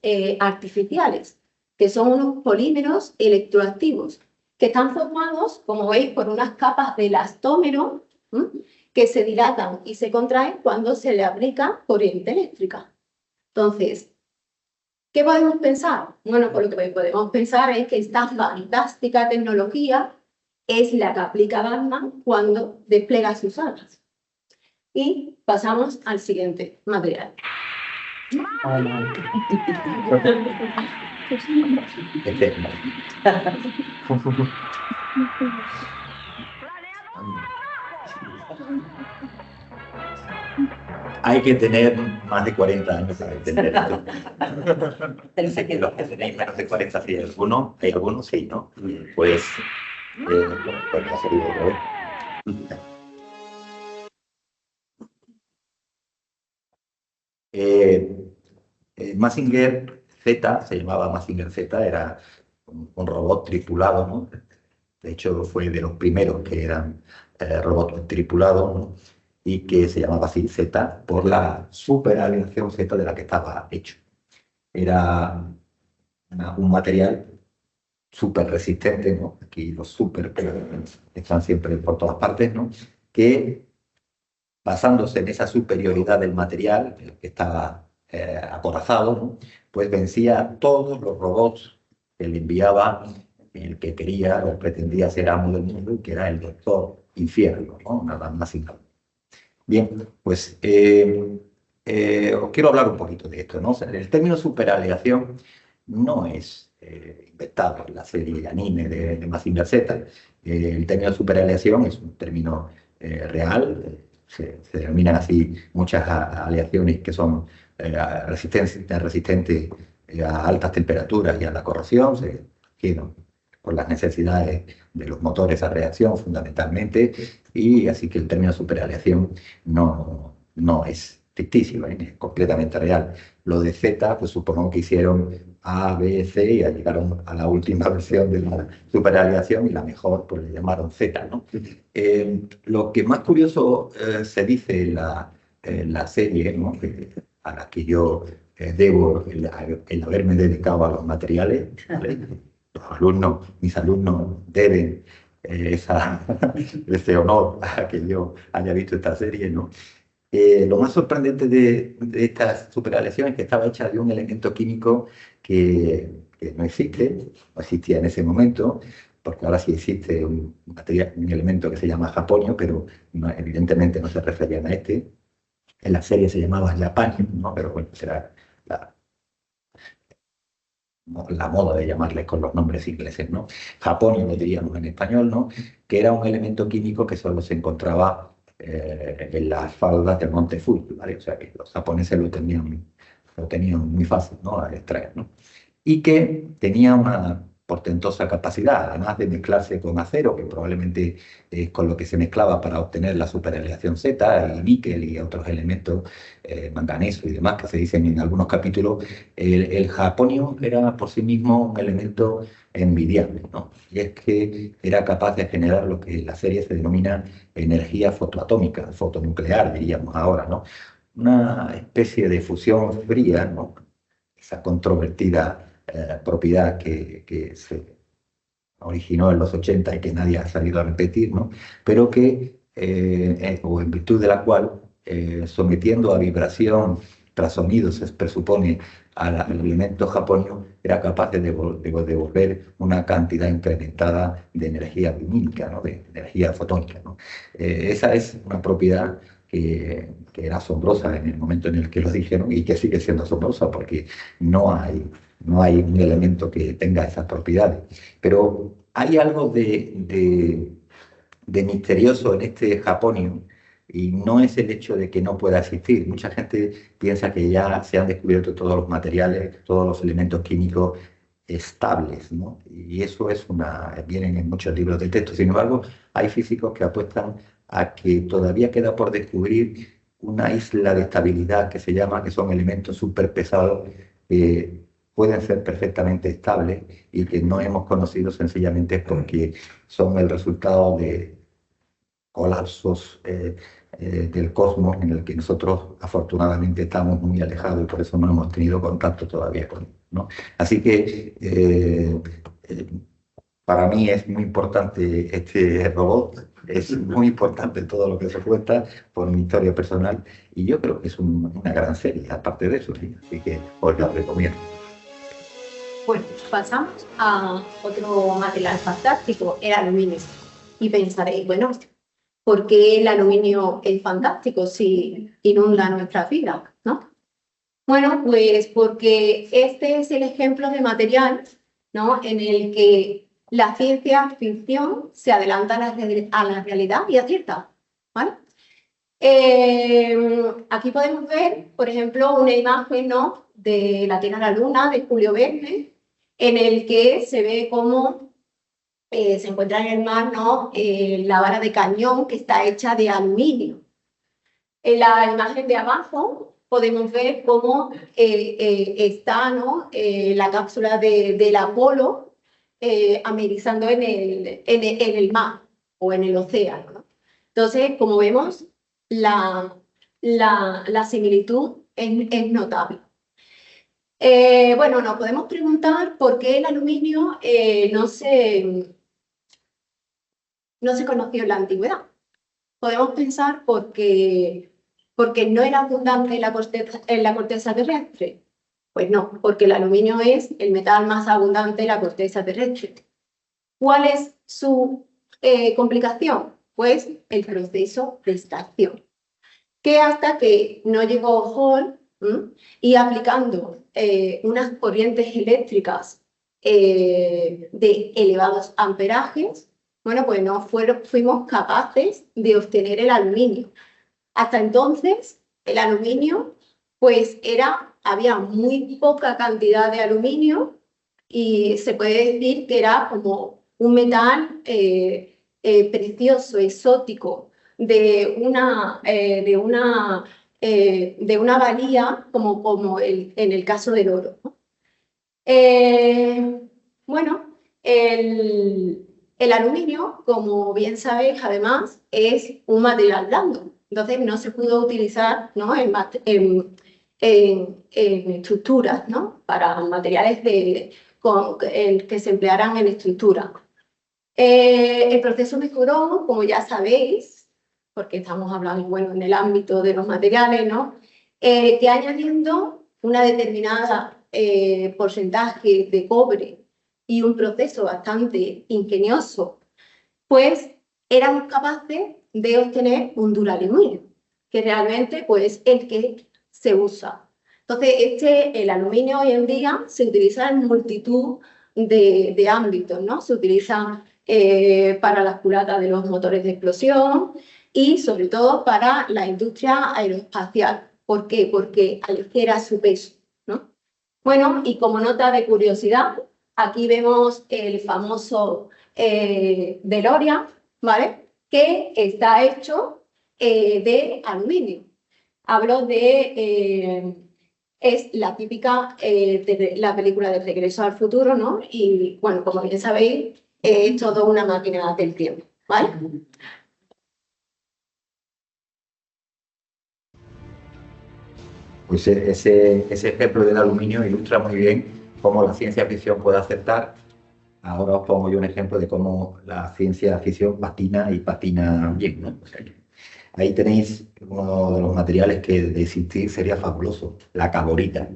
artificiales, que son unos polímeros electroactivos, que están formados, como veis, por unas capas de elastómero que se dilatan y se contraen cuando se le aplica corriente eléctrica. Entonces, ¿qué podemos pensar? Bueno, pues lo que podemos pensar es que esta fantástica tecnología es la que aplica Batman cuando despliega sus alas. Y pasamos al siguiente material. Hay que tener más de 40 años para entender esto. Sé que los que tenéis menos de 40, sí, hay algunos sí, ¿no? Pues, pues va a salir otra vez. Mazinger Z, se llamaba Mazinger Z, era un robot tripulado, ¿no? De hecho, fue de los primeros que eran robots tripulados, ¿no?, y que se llamaba así Z por la superalineación Z de la que estaba hecho. Era un material súper resistente, ¿no? Aquí los súper están siempre por todas partes, ¿no?, que basándose en esa superioridad del material, que estaba acorazado, ¿no?, pues vencía a todos los robots que le enviaba el que quería o pretendía ser amo del mundo, y que era el Doctor Infierno, ¿no?, nada más sin nada. Bien, pues os quiero hablar un poquito de esto, ¿no? El término superaleación no es inventado en la serie anime de Mazinger Z. El término superaleación es un término real. Se denominan así muchas aleaciones que son resistentes a altas temperaturas y a la corrosión, se refieren por las necesidades de los motores a reacción fundamentalmente, y así que el término superaleación no es ficticio, es completamente real. Lo de Z, pues supongo que hicieron A, B, C y llegaron a la última versión de la superaleación, y la mejor pues le llamaron Z, ¿no? Lo que más curioso se dice en la serie, ¿no?, a la que yo debo el haberme dedicado a los materiales, ¿vale? Mis alumnos deben ese honor a que yo haya visto esta serie, ¿no? Lo más sorprendente de esta superaleación es que estaba hecha de un elemento químico que no existe, no existía en ese momento, porque ahora sí existe un elemento que se llama japonio, pero evidentemente no se referían a este. En la serie se llamaba japanio, ¿no? Pero bueno, será la moda de llamarles con los nombres ingleses, ¿no? Japonio lo diríamos en español, ¿no? Que era un elemento químico que solo se encontraba en las faldas del Monte Fuji, ¿vale? O sea que los japoneses lo tenían muy fácil, ¿no? A extraer, ¿no? Y que tenía una portentosa capacidad, además de mezclarse con acero, que probablemente es con lo que se mezclaba para obtener la superaleación Z, y níquel y otros elementos, manganeso y demás, que se dicen en algunos capítulos. El japonio era por sí mismo un elemento envidiable, ¿no? Y es que era capaz de generar lo que en la serie se denomina energía fotoatómica, fotonuclear, diríamos ahora, ¿no? Una especie de fusión fría, ¿no? Esa controvertida propiedad que se originó en los 80 y que nadie ha salido a repetir, ¿no? Pero que, o en virtud de la cual, sometiendo a vibración, ultrasonido, se presupone al elemento japonio, era capaz de devolver una cantidad incrementada de energía lumínica, ¿no? De energía fotónica, ¿no? Esa es una propiedad que era asombrosa en el momento en el que lo dijeron y que sigue siendo asombrosa porque no hay un elemento que tenga esas propiedades. Pero hay algo de misterioso en este japonio y no es el hecho de que no pueda existir. Mucha gente piensa que ya se han descubierto todos los materiales, todos los elementos químicos estables, ¿no? Y eso vienen en muchos libros de texto. Sin embargo, hay físicos que apuestan a que todavía queda por descubrir una isla de estabilidad que se llama, que son elementos superpesados que pueden ser perfectamente estables y que no hemos conocido sencillamente porque son el resultado de colapsos del cosmos en el que nosotros afortunadamente estamos muy alejados y por eso no hemos tenido contacto todavía con él, ¿no? Así que para mí es muy importante este robot, es muy importante todo lo que se cuenta por mi historia personal y yo creo que es una gran serie, aparte de eso, ¿sí? Así que os la recomiendo. Bueno, pasamos a otro material fantástico, el aluminio. Y pensaréis, bueno, ¿por qué el aluminio es fantástico si inunda nuestra vida, ¿no? Bueno, pues porque este es el ejemplo de material, ¿no? En el que la ciencia ficción se adelanta a la realidad y acierta, ¿vale? Aquí podemos ver, por ejemplo, una imagen, ¿no? De La Tierra a la Luna, de Julio Verne, en el que se ve cómo se encuentra en el mar, ¿no? La vara de cañón que está hecha de aluminio. En la imagen de abajo podemos ver cómo está, ¿no? La cápsula del Apolo amerizando en el mar o en el océano, ¿no? Entonces, como vemos, la similitud es notable. Bueno, nos podemos preguntar por qué el aluminio no se conoció en la antigüedad. Podemos pensar porque no era abundante en la corteza terrestre. Pues no, porque el aluminio es el metal más abundante en la corteza terrestre. ¿Cuál es su complicación? Pues el proceso de extracción. Que hasta que no llegó Hall y aplicando unas corrientes eléctricas de elevados amperajes, bueno, pues no fuimos capaces de obtener el aluminio. Hasta entonces, el aluminio, pues había muy poca cantidad de aluminio y se puede decir que era como un metal precioso, exótico, de una valía como en el caso del oro, ¿no? Bueno, el aluminio, como bien sabéis, además, es un material blando. Entonces, no se pudo utilizar, ¿no? en estructuras, ¿no? Para materiales que se emplearan en estructura. El proceso mejoró, como ya sabéis, porque estamos hablando, bueno, en el ámbito de los materiales, ¿no? Que añadiendo una determinada porcentaje de cobre y un proceso bastante ingenioso, pues éramos capaces de obtener un duraluminio, que realmente pues, es el que se usa. Entonces, el aluminio hoy en día se utiliza en multitud de ámbitos, ¿no? Se utiliza para las culatas de los motores de explosión y sobre todo para la industria aeroespacial. ¿Por qué? Porque aligera su peso, ¿no? Bueno, y como nota de curiosidad, aquí vemos el famoso DeLorean, ¿vale? Que está hecho de aluminio. Hablo de... es la típica de la película de Regreso al Futuro, ¿no? Y, bueno, como bien sabéis, es toda una máquina del tiempo, ¿vale? Pues ese ejemplo del aluminio ilustra muy bien cómo la ciencia ficción puede acertar. Ahora os pongo yo un ejemplo de cómo la ciencia ficción patina y patina bien, ¿no? O sea, ahí tenéis uno de los materiales que de existir sería fabuloso, la caborita.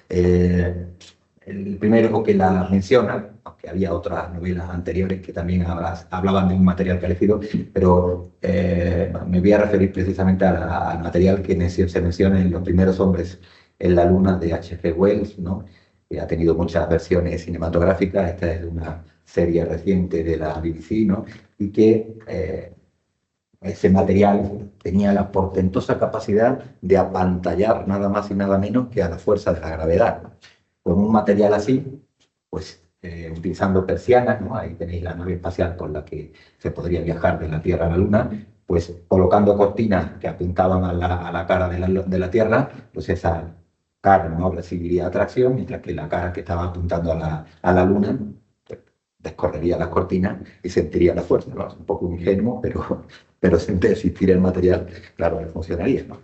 El primero que la menciona, aunque había otras novelas anteriores que también hablaban de un material parecido, pero me voy a referir precisamente al material que se menciona en Los primeros hombres en la luna de H.G. Wells, ¿no? Que ha tenido muchas versiones cinematográficas. Esta es una serie reciente de la BBC, ¿no? Y que ese material tenía la portentosa capacidad de apantallar nada más y nada menos que a la fuerza de la gravedad, ¿no? Con un material así, pues utilizando persianas, ¿no? Ahí tenéis la nave espacial con la que se podría viajar de la Tierra a la Luna, pues colocando cortinas que apuntaban a la cara de la Tierra, pues esa cara no recibiría atracción, mientras que la cara que estaba apuntando a la Luna pues, descorrería las cortinas y sentiría la fuerza, ¿no? Es un poco ingenuo, pero sin existir el material, claro, que funcionaría, ¿no?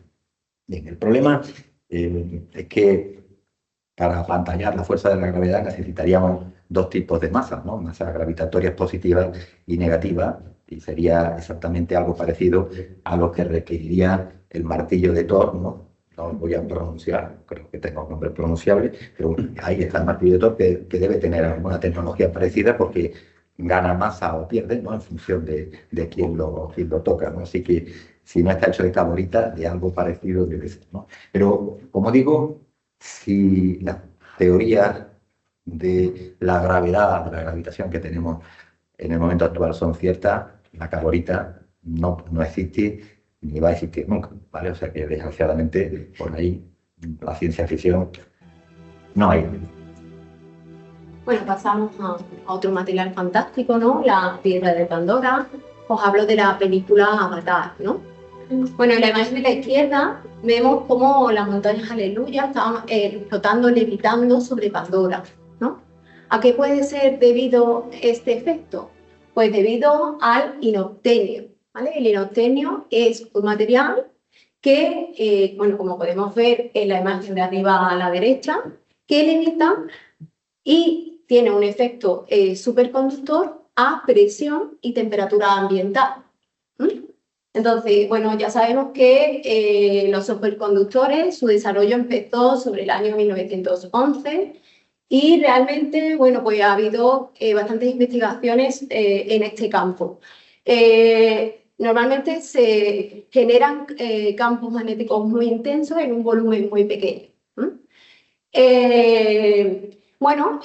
Bien, el problema es que para apantallar la fuerza de la gravedad necesitaríamos dos tipos de masas, ¿no? Masas gravitatorias positivas y negativas, y sería exactamente algo parecido a lo que requeriría el martillo de Thor, ¿no? No lo voy a pronunciar, creo que tenga un nombre pronunciable, pero ahí está el martillo de Thor que debe tener alguna tecnología parecida porque gana masa o pierde, ¿no? En función de quién lo toca, ¿no? Así que si no está hecho de caborita, de algo parecido debe ser, ¿no? Pero, como digo, si las teorías de la gravedad, de la gravitación que tenemos en el momento actual son ciertas, la caborita no existe ni va a existir nunca, ¿vale? O sea que desgraciadamente por ahí la ciencia ficción no hay. Bueno, pasamos a otro material fantástico, ¿no? La piedra de Pandora. Os hablo de la película Avatar, ¿no? Bueno, en la imagen de la izquierda vemos cómo las montañas Aleluya estaban flotando, levitando sobre Pandora, ¿no? ¿A qué puede ser debido este efecto? Pues debido al inobtenio, ¿vale? El inobtenio es un material que, bueno, como podemos ver en la imagen de arriba a la derecha, que levita y tiene un efecto superconductor a presión y temperatura ambiental. Entonces, bueno, ya sabemos que los superconductores, su desarrollo empezó sobre el año 1911 y realmente, bueno, pues ha habido bastantes investigaciones en este campo. Normalmente se generan campos magnéticos muy intensos en un volumen muy pequeño. Bueno,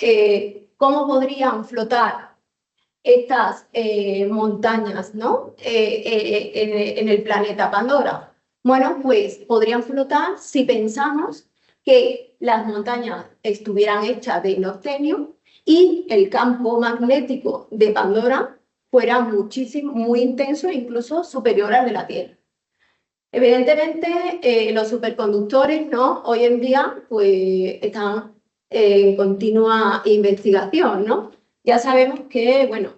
¿cómo podrían flotar estas montañas, ¿no? En el planeta Pandora? Bueno, pues podrían flotar si pensamos que las montañas estuvieran hechas de inobtenio y el campo magnético de Pandora fuera muy intenso e incluso superior al de la Tierra. Evidentemente, los superconductores, ¿no? Hoy en día pues, están en continua investigación, ¿no? Ya sabemos que, bueno,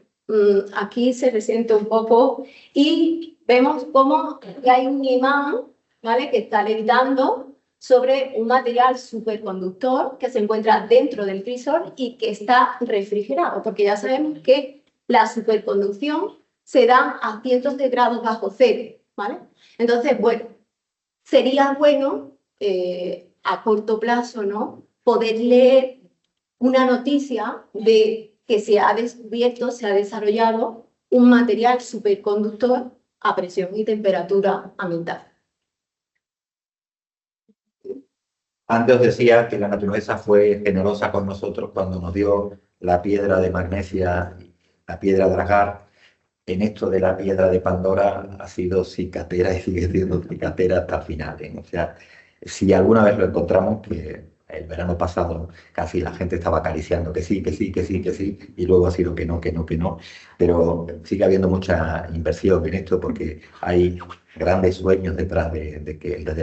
aquí se resiente un poco y vemos cómo hay un imán, ¿vale? Que está levitando sobre un material superconductor que se encuentra dentro del crisol y que está refrigerado, porque ya sabemos que la superconducción se da a cientos de grados bajo cero, ¿vale? Entonces, bueno, sería bueno a corto plazo, ¿no? Poder leer una noticia de que se ha descubierto, se ha desarrollado un material superconductor a presión y temperatura ambiental. Antes os decía que la naturaleza fue generosa con nosotros cuando nos dio la piedra de magnesia, la piedra de Agar. En esto de la piedra de Pandora ha sido cicatera y sigue siendo cicatera hasta el final, ¿eh? O sea, si alguna vez lo encontramos, que el verano pasado casi la gente estaba acariciando que sí, que sí, que sí, que sí, y luego ha sido que no, que no, que no. Pero sigue habiendo mucha inversión en esto porque hay grandes sueños detrás de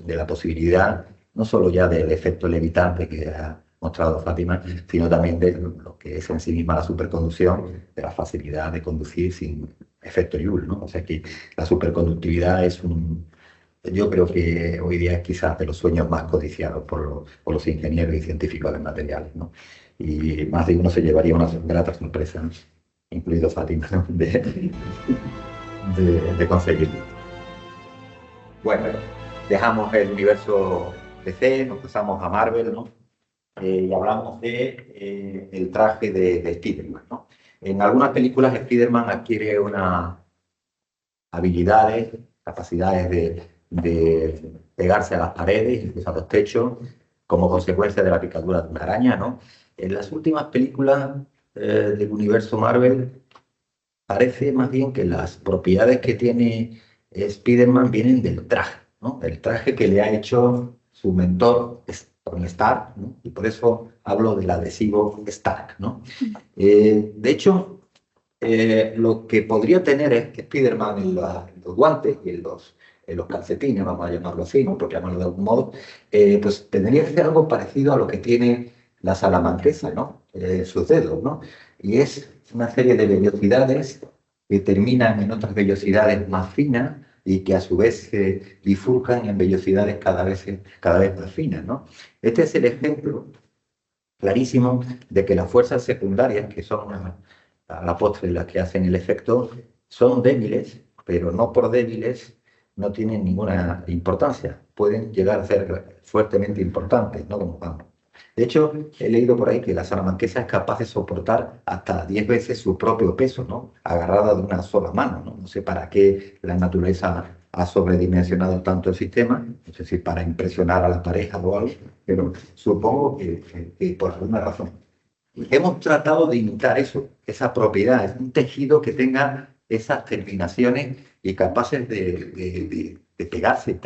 la posibilidad, no solo ya del efecto levitante que ha mostrado Fátima, sino también de lo que es en sí misma la superconducción, de la facilidad de conducir sin efecto Joule, ¿no? O sea que la superconductividad es yo creo que hoy día es quizás de los sueños más codiciados por los ingenieros y científicos de materiales, ¿no? Y más de uno se llevaría una grata sorpresa, ¿no? Incluido Fátima, ¿no? de conseguirlo. Bueno, dejamos el universo DC, nos pasamos a Marvel, ¿no? Y hablamos de el traje de Spider-Man, ¿no? En algunas películas Spider-Man adquiere unas habilidades, capacidades de pegarse a las paredes, incluso a los techos, como consecuencia de la picadura de una araña, ¿no? En las últimas películas del universo Marvel parece más bien que las propiedades que tiene Spider-Man vienen del traje, ¿no? El traje que le ha hecho su mentor Tony Stark, ¿no? Y por eso hablo del adhesivo Stark, ¿no? De hecho, lo que podría tener es que Spider-Man en los guantes y en los calcetines, vamos a llamarlo así, ¿no? Por llamarlo de algún modo, pues tendría que ser algo parecido a lo que tiene la salamanquesa, ¿no? Sus dedos, ¿no? Y es una serie de vellosidades que terminan en otras vellosidades más finas y que a su vez se bifurcan en vellosidades cada vez más finas, ¿no? Este es el ejemplo clarísimo de que las fuerzas secundarias, que son a la postre las que hacen el efecto, son débiles, pero no por débiles no tienen ninguna importancia. Pueden llegar a ser fuertemente importantes, ¿no? Como vamos. De hecho, he leído por ahí que la salamanquesa es capaz de soportar hasta 10 veces su propio peso, ¿no? Agarrada de una sola mano, ¿no? No sé para qué la naturaleza ha sobredimensionado tanto el sistema, no sé si para impresionar a la pareja o algo, pero supongo que por alguna razón. Hemos tratado de imitar eso, esa propiedad, es un tejido que tenga esas terminaciones y capaces de pegarse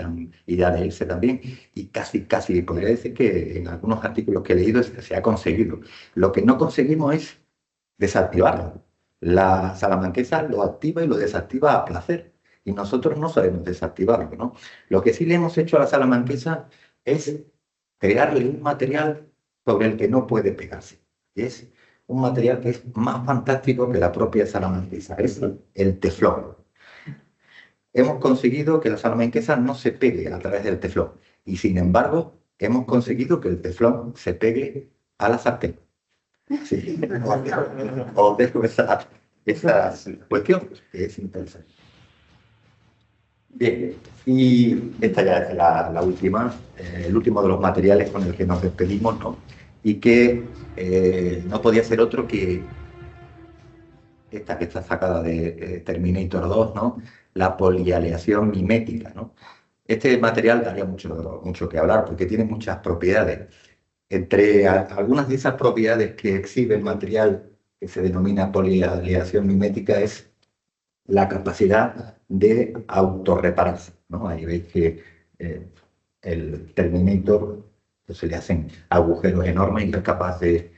y de adherirse también. Y casi podría decir que en algunos artículos que he leído se ha conseguido. Lo que no conseguimos es desactivarlo. La salamanquesa lo activa y lo desactiva a placer. Y nosotros no sabemos desactivarlo, ¿no? Lo que sí le hemos hecho a la salamanquesa es crearle un material sobre el que no puede pegarse. Y es un material que es más fantástico que la propia salamanquesa, es el teflón. Hemos conseguido que la salamanquesa no se pegue a través del teflón y sin embargo hemos conseguido que el teflón se pegue a la sartén. Sí. Os dejo esa cuestión que es interesante. Bien, y esta ya es la última, el último de los materiales con el que nos despedimos, ¿no? Y que no podía ser otro que esta que está sacada de Terminator 2, ¿no? La polialeación mimética, ¿no? Este material daría mucho que hablar porque tiene muchas propiedades. Entre algunas de esas propiedades que exhibe el material que se denomina polialeación mimética es la capacidad de autorrepararse, ¿no? Ahí veis que el Terminator se le hacen agujeros enormes y es capaz de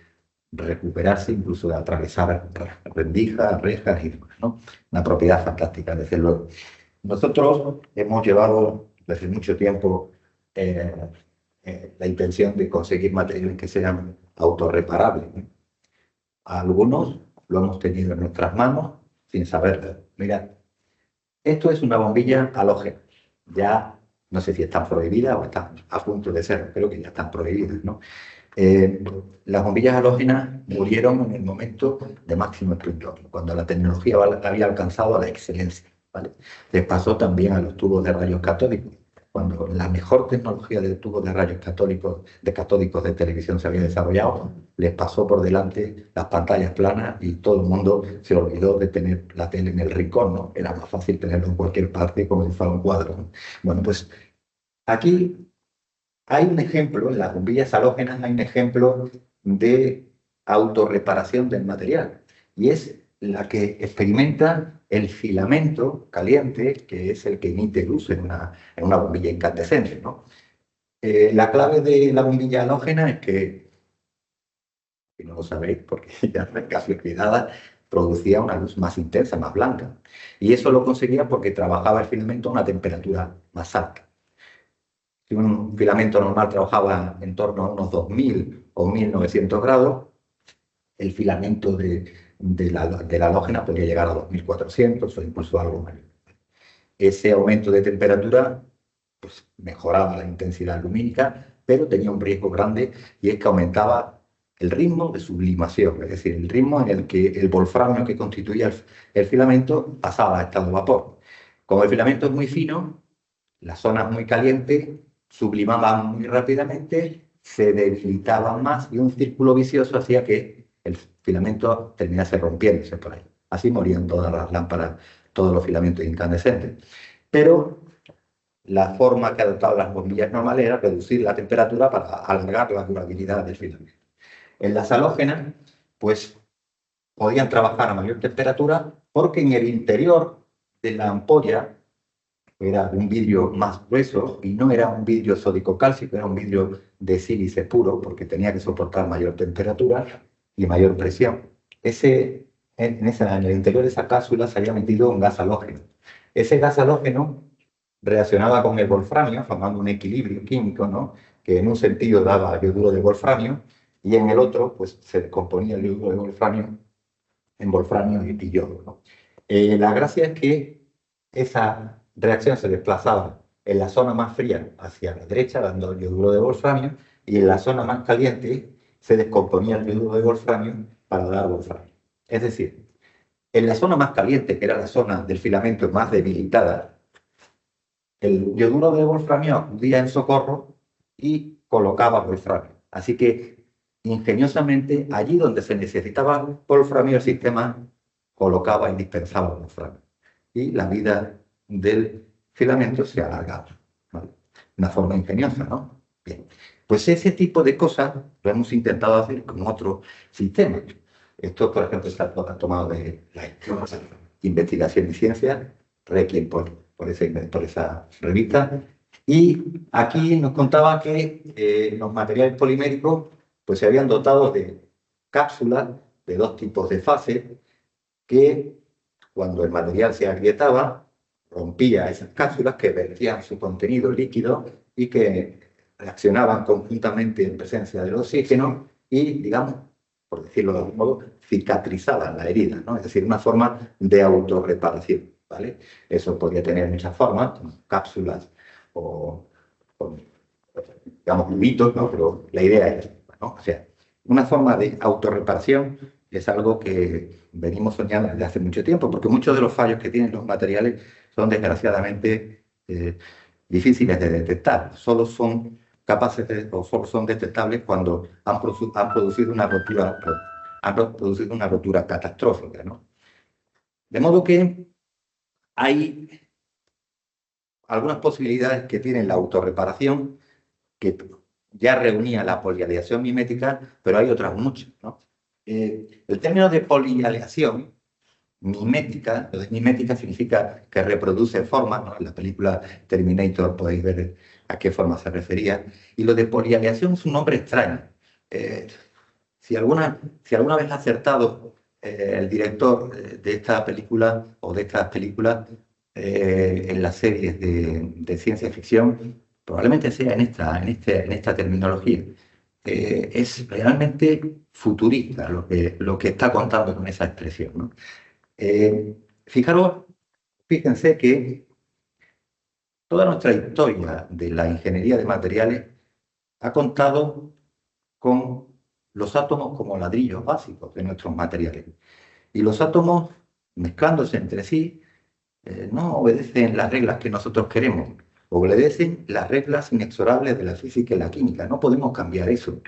recuperarse, incluso de atravesar rendijas, rejas y demás, ¿no? Una propiedad fantástica, desde luego. Nosotros hemos llevado desde mucho tiempo la intención de conseguir materiales que sean autorreparables, ¿no? Algunos lo hemos tenido en nuestras manos sin saberlo. Mirad, esto es una bombilla halógena. Ya no sé si están prohibidas o están a punto de ser, creo que ya están prohibidas, ¿no? Las bombillas halógenas murieron en el momento de máximo esplendor, cuando la tecnología había alcanzado la excelencia, ¿vale? Les pasó también a los tubos de rayos catódicos. cuando la mejor tecnología de tubos de rayos catódicos de televisión se había desarrollado, les pasó por delante las pantallas planas y todo el mundo se olvidó de tener la tele en el rincón, ¿no? Era más fácil tenerlo en cualquier parte como si fuera un cuadro, ¿no? Bueno, pues aquí hay un ejemplo, en las bombillas halógenas hay un ejemplo de autorreparación del material, y es la que experimenta el filamento caliente, que es el que emite luz en una bombilla incandescente, ¿no? La clave de la bombilla halógena es que, si no lo sabéis, porque ya es casi olvidada, producía una luz más intensa, más blanca. Y eso lo conseguía porque trabajaba el filamento a una temperatura más alta. Si un filamento normal trabajaba en torno a unos 2000 o 1900 grados, el filamento de la halógena podría llegar a 2400 o incluso algo mayor. Ese aumento de temperatura pues, mejoraba la intensidad lumínica, pero tenía un riesgo grande, y es que aumentaba el ritmo de sublimación, es decir, el ritmo en el que el wolframio que constituía el filamento pasaba a estado de vapor. Como el filamento es muy fino, las zonas muy calientes sublimaban muy rápidamente, se debilitaban más, y un círculo vicioso hacía que el filamento terminase rompiéndose por ahí. Así morían todas las lámparas, todos los filamentos incandescentes. Pero la forma que adoptaban las bombillas normales era reducir la temperatura para alargar la durabilidad del filamento. En las halógenas, pues, podían trabajar a mayor temperatura porque en el interior de la ampolla era un vidrio más grueso y no era un vidrio sódico-cálcico, era un vidrio de sílice puro, porque tenía que soportar mayor temperatura y mayor presión. En el interior de esa cápsula se había metido un gas halógeno. Ese gas halógeno reaccionaba con el wolframio, formando un equilibrio químico, ¿no? Que en un sentido daba yoduro de wolframio y en el otro pues, se descomponía el yoduro de wolframio en wolframio y yodo, ¿no? La gracia es que esa reacción se desplazaba en la zona más fría hacia la derecha, dando el yoduro de wolframio, y en la zona más caliente se descomponía el yoduro de wolframio para dar wolframio. Es decir, en la zona más caliente, que era la zona del filamento más debilitada, el yoduro de wolframio acudía en socorro y colocaba wolframio. Así que, ingeniosamente, allí donde se necesitaba wolframio, el sistema colocaba y dispensaba wolframio. Y la vida del filamento se alargaba, ¿vale? Una forma ingeniosa, ¿no? Bien. Pues ese tipo de cosas lo hemos intentado hacer con otros sistemas. Esto, por ejemplo, está tomado de la Investigación y Ciencia, Requiem por esa revista. Y aquí nos contaba que los materiales poliméricos pues, se habían dotado de cápsulas de dos tipos de fase que, cuando el material se agrietaba, rompía esas cápsulas que vertían su contenido líquido y que reaccionaban conjuntamente en presencia del oxígeno y, digamos, por decirlo de algún modo, cicatrizaban la herida, ¿no? Es decir, una forma de autorreparación, ¿vale? Eso podía tener muchas formas, cápsulas o digamos, cubitos, ¿no? Pero la idea es, ¿no? O sea, una forma de autorreparación es algo que venimos soñando desde hace mucho tiempo, porque muchos de los fallos que tienen los materiales son desgraciadamente difíciles de detectar. Solo son capaces o solo son detectables cuando han producido una rotura catastrófica, ¿no? De modo que hay algunas posibilidades que tiene la autorreparación, que ya reunía la polialeación mimética, pero hay otras muchas, ¿no? El término de polialeación mimética, lo de mimética significa que reproduce formas, ¿no? En la película Terminator podéis ver a qué forma se refería, y lo de polialeación es un nombre extraño. Si alguna vez ha acertado el director de esta película o de estas películas en las series de ciencia ficción, probablemente sea en esta terminología. Es realmente futurista lo que está contando con esa expresión, ¿no? Fíjense que toda nuestra historia de la ingeniería de materiales ha contado con los átomos como ladrillos básicos de nuestros materiales. Y los átomos, mezclándose entre sí, no obedecen las reglas que nosotros queremos. obedecen las reglas inexorables de la física y la química. No podemos cambiar eso.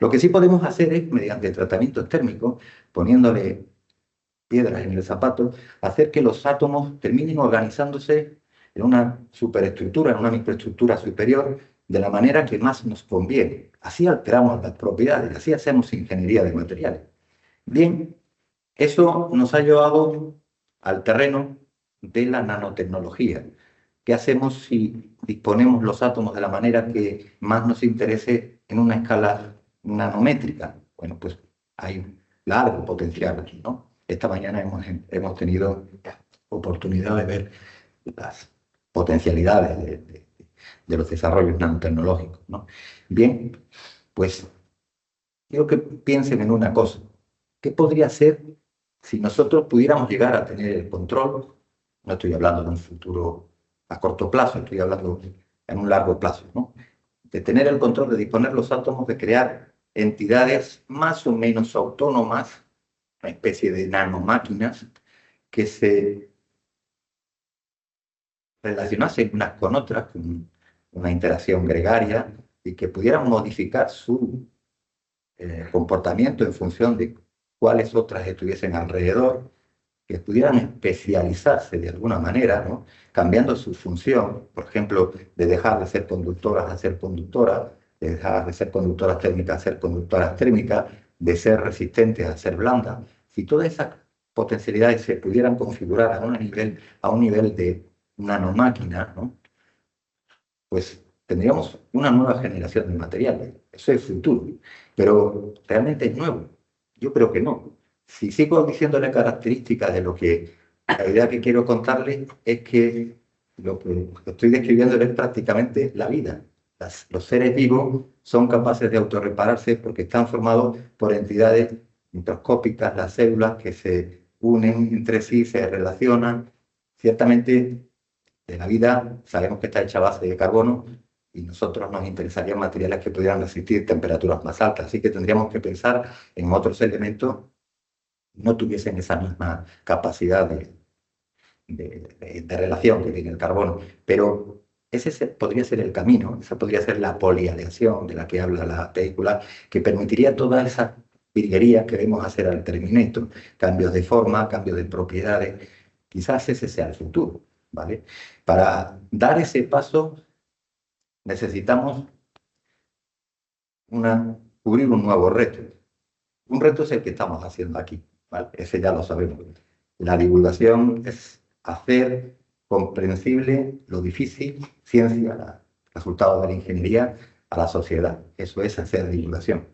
Lo que sí podemos hacer es, mediante tratamientos térmicos, poniéndole piedras en el zapato, hacer que los átomos terminen organizándose en una superestructura, en una microestructura superior, de la manera que más nos conviene. Así alteramos las propiedades, así hacemos ingeniería de materiales. Bien, eso nos ha llevado al terreno de la nanotecnología. ¿Qué hacemos si disponemos los átomos de la manera que más nos interese en una escala nanométrica? Bueno, pues hay un largo potencial aquí, ¿no? Esta mañana hemos tenido oportunidad de ver las potencialidades de los desarrollos nanotecnológicos, ¿no? Bien, pues quiero que piensen en una cosa. ¿Qué podría ser si nosotros pudiéramos llegar a tener el control? No estoy hablando de un futuro a corto plazo, estoy hablando en un largo plazo, ¿no? De tener el control, de disponer los átomos, de crear entidades más o menos autónomas, una especie de nanomáquinas, que se relacionasen unas con otras, con una interacción gregaria, y que pudieran modificar su comportamiento en función de cuáles otras estuviesen alrededor, que pudieran especializarse de alguna manera, ¿no? Cambiando su función, por ejemplo, de dejar de ser conductoras a ser conductoras, de dejar de ser conductoras térmicas a ser conductoras térmicas, de ser resistentes a ser blandas. Si todas esas potencialidades se pudieran configurar a un nivel de nanomáquina, ¿no? Pues tendríamos una nueva generación de materiales. Eso es futuro, pero realmente es nuevo. Yo creo que no. Si sigo diciéndole características de lo que, la idea que quiero contarles es que lo que estoy describiendo es prácticamente la vida. Los seres vivos son capaces de autorrepararse porque están formados por entidades microscópicas, las células que se unen entre sí, se relacionan. Ciertamente, de la vida sabemos que está hecha a base de carbono y nosotros nos interesarían materiales que pudieran resistir temperaturas más altas. Así que tendríamos que pensar en otros elementos que no tuviesen esa misma capacidad de relación que tiene el carbono. Pero ese podría ser el camino, esa podría ser la polialeación de la que habla la película, que permitiría toda esa virguería que vemos hacer al Terminator, cambios de forma, cambios de propiedades. Quizás ese sea el futuro, ¿vale? Para dar ese paso necesitamos cubrir un nuevo reto. Un reto es el que estamos haciendo aquí, ¿vale? Ese ya lo sabemos. La divulgación es hacer comprensible lo difícil, ciencia, resultado de la ingeniería, a la sociedad. Eso es hacer divulgación.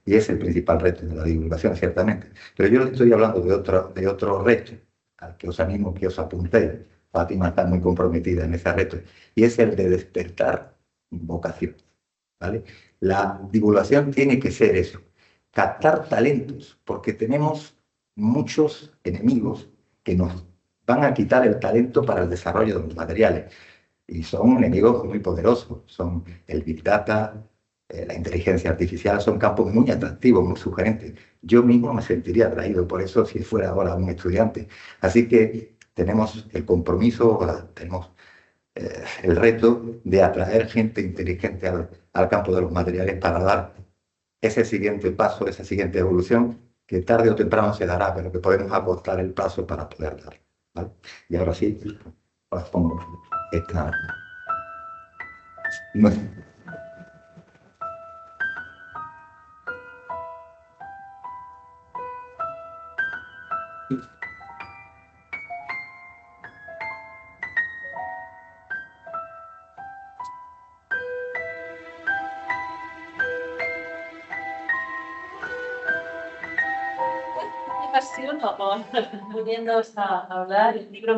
Y es el principal reto de la divulgación, ciertamente. Pero yo les estoy hablando de otro reto, al que os animo que os apuntéis. Fátima está muy comprometida en ese reto. Y es el de despertar vocación, ¿vale? La divulgación tiene que ser eso. Captar talentos, porque tenemos muchos enemigos que nos van a quitar el talento para el desarrollo de los materiales. Y son enemigos muy poderosos. Son el Big Data, la inteligencia artificial, son campos muy atractivos, muy sugerentes. Yo mismo me sentiría atraído por eso si fuera ahora un estudiante. Así que tenemos el compromiso, tenemos el reto de atraer gente inteligente al campo de los materiales para dar ese siguiente paso, esa siguiente evolución, que tarde o temprano se dará, pero que podemos acortar el plazo para poder dar, ¿vale? Y ahora sí, os pongo esta... Volviendo a hablar, el libro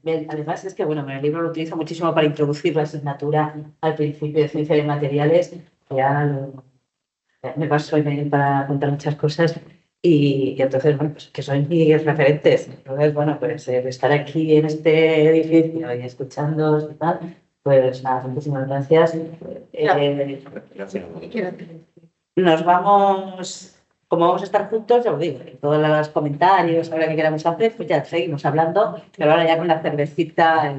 además es que bueno, el libro lo utilizo muchísimo para introducir la asignatura al principio de ciencia de materiales. Me paso para contar muchas cosas y entonces, bueno, pues que son mis referentes. Entonces, bueno, pues estar aquí en este edificio y escuchando y tal, pues nada, muchísimas gracias. Nos vamos como vamos a estar juntos, ya os digo, todos los comentarios, ahora que queramos hacer, pues ya seguimos hablando, pero ahora ya con la cervecita.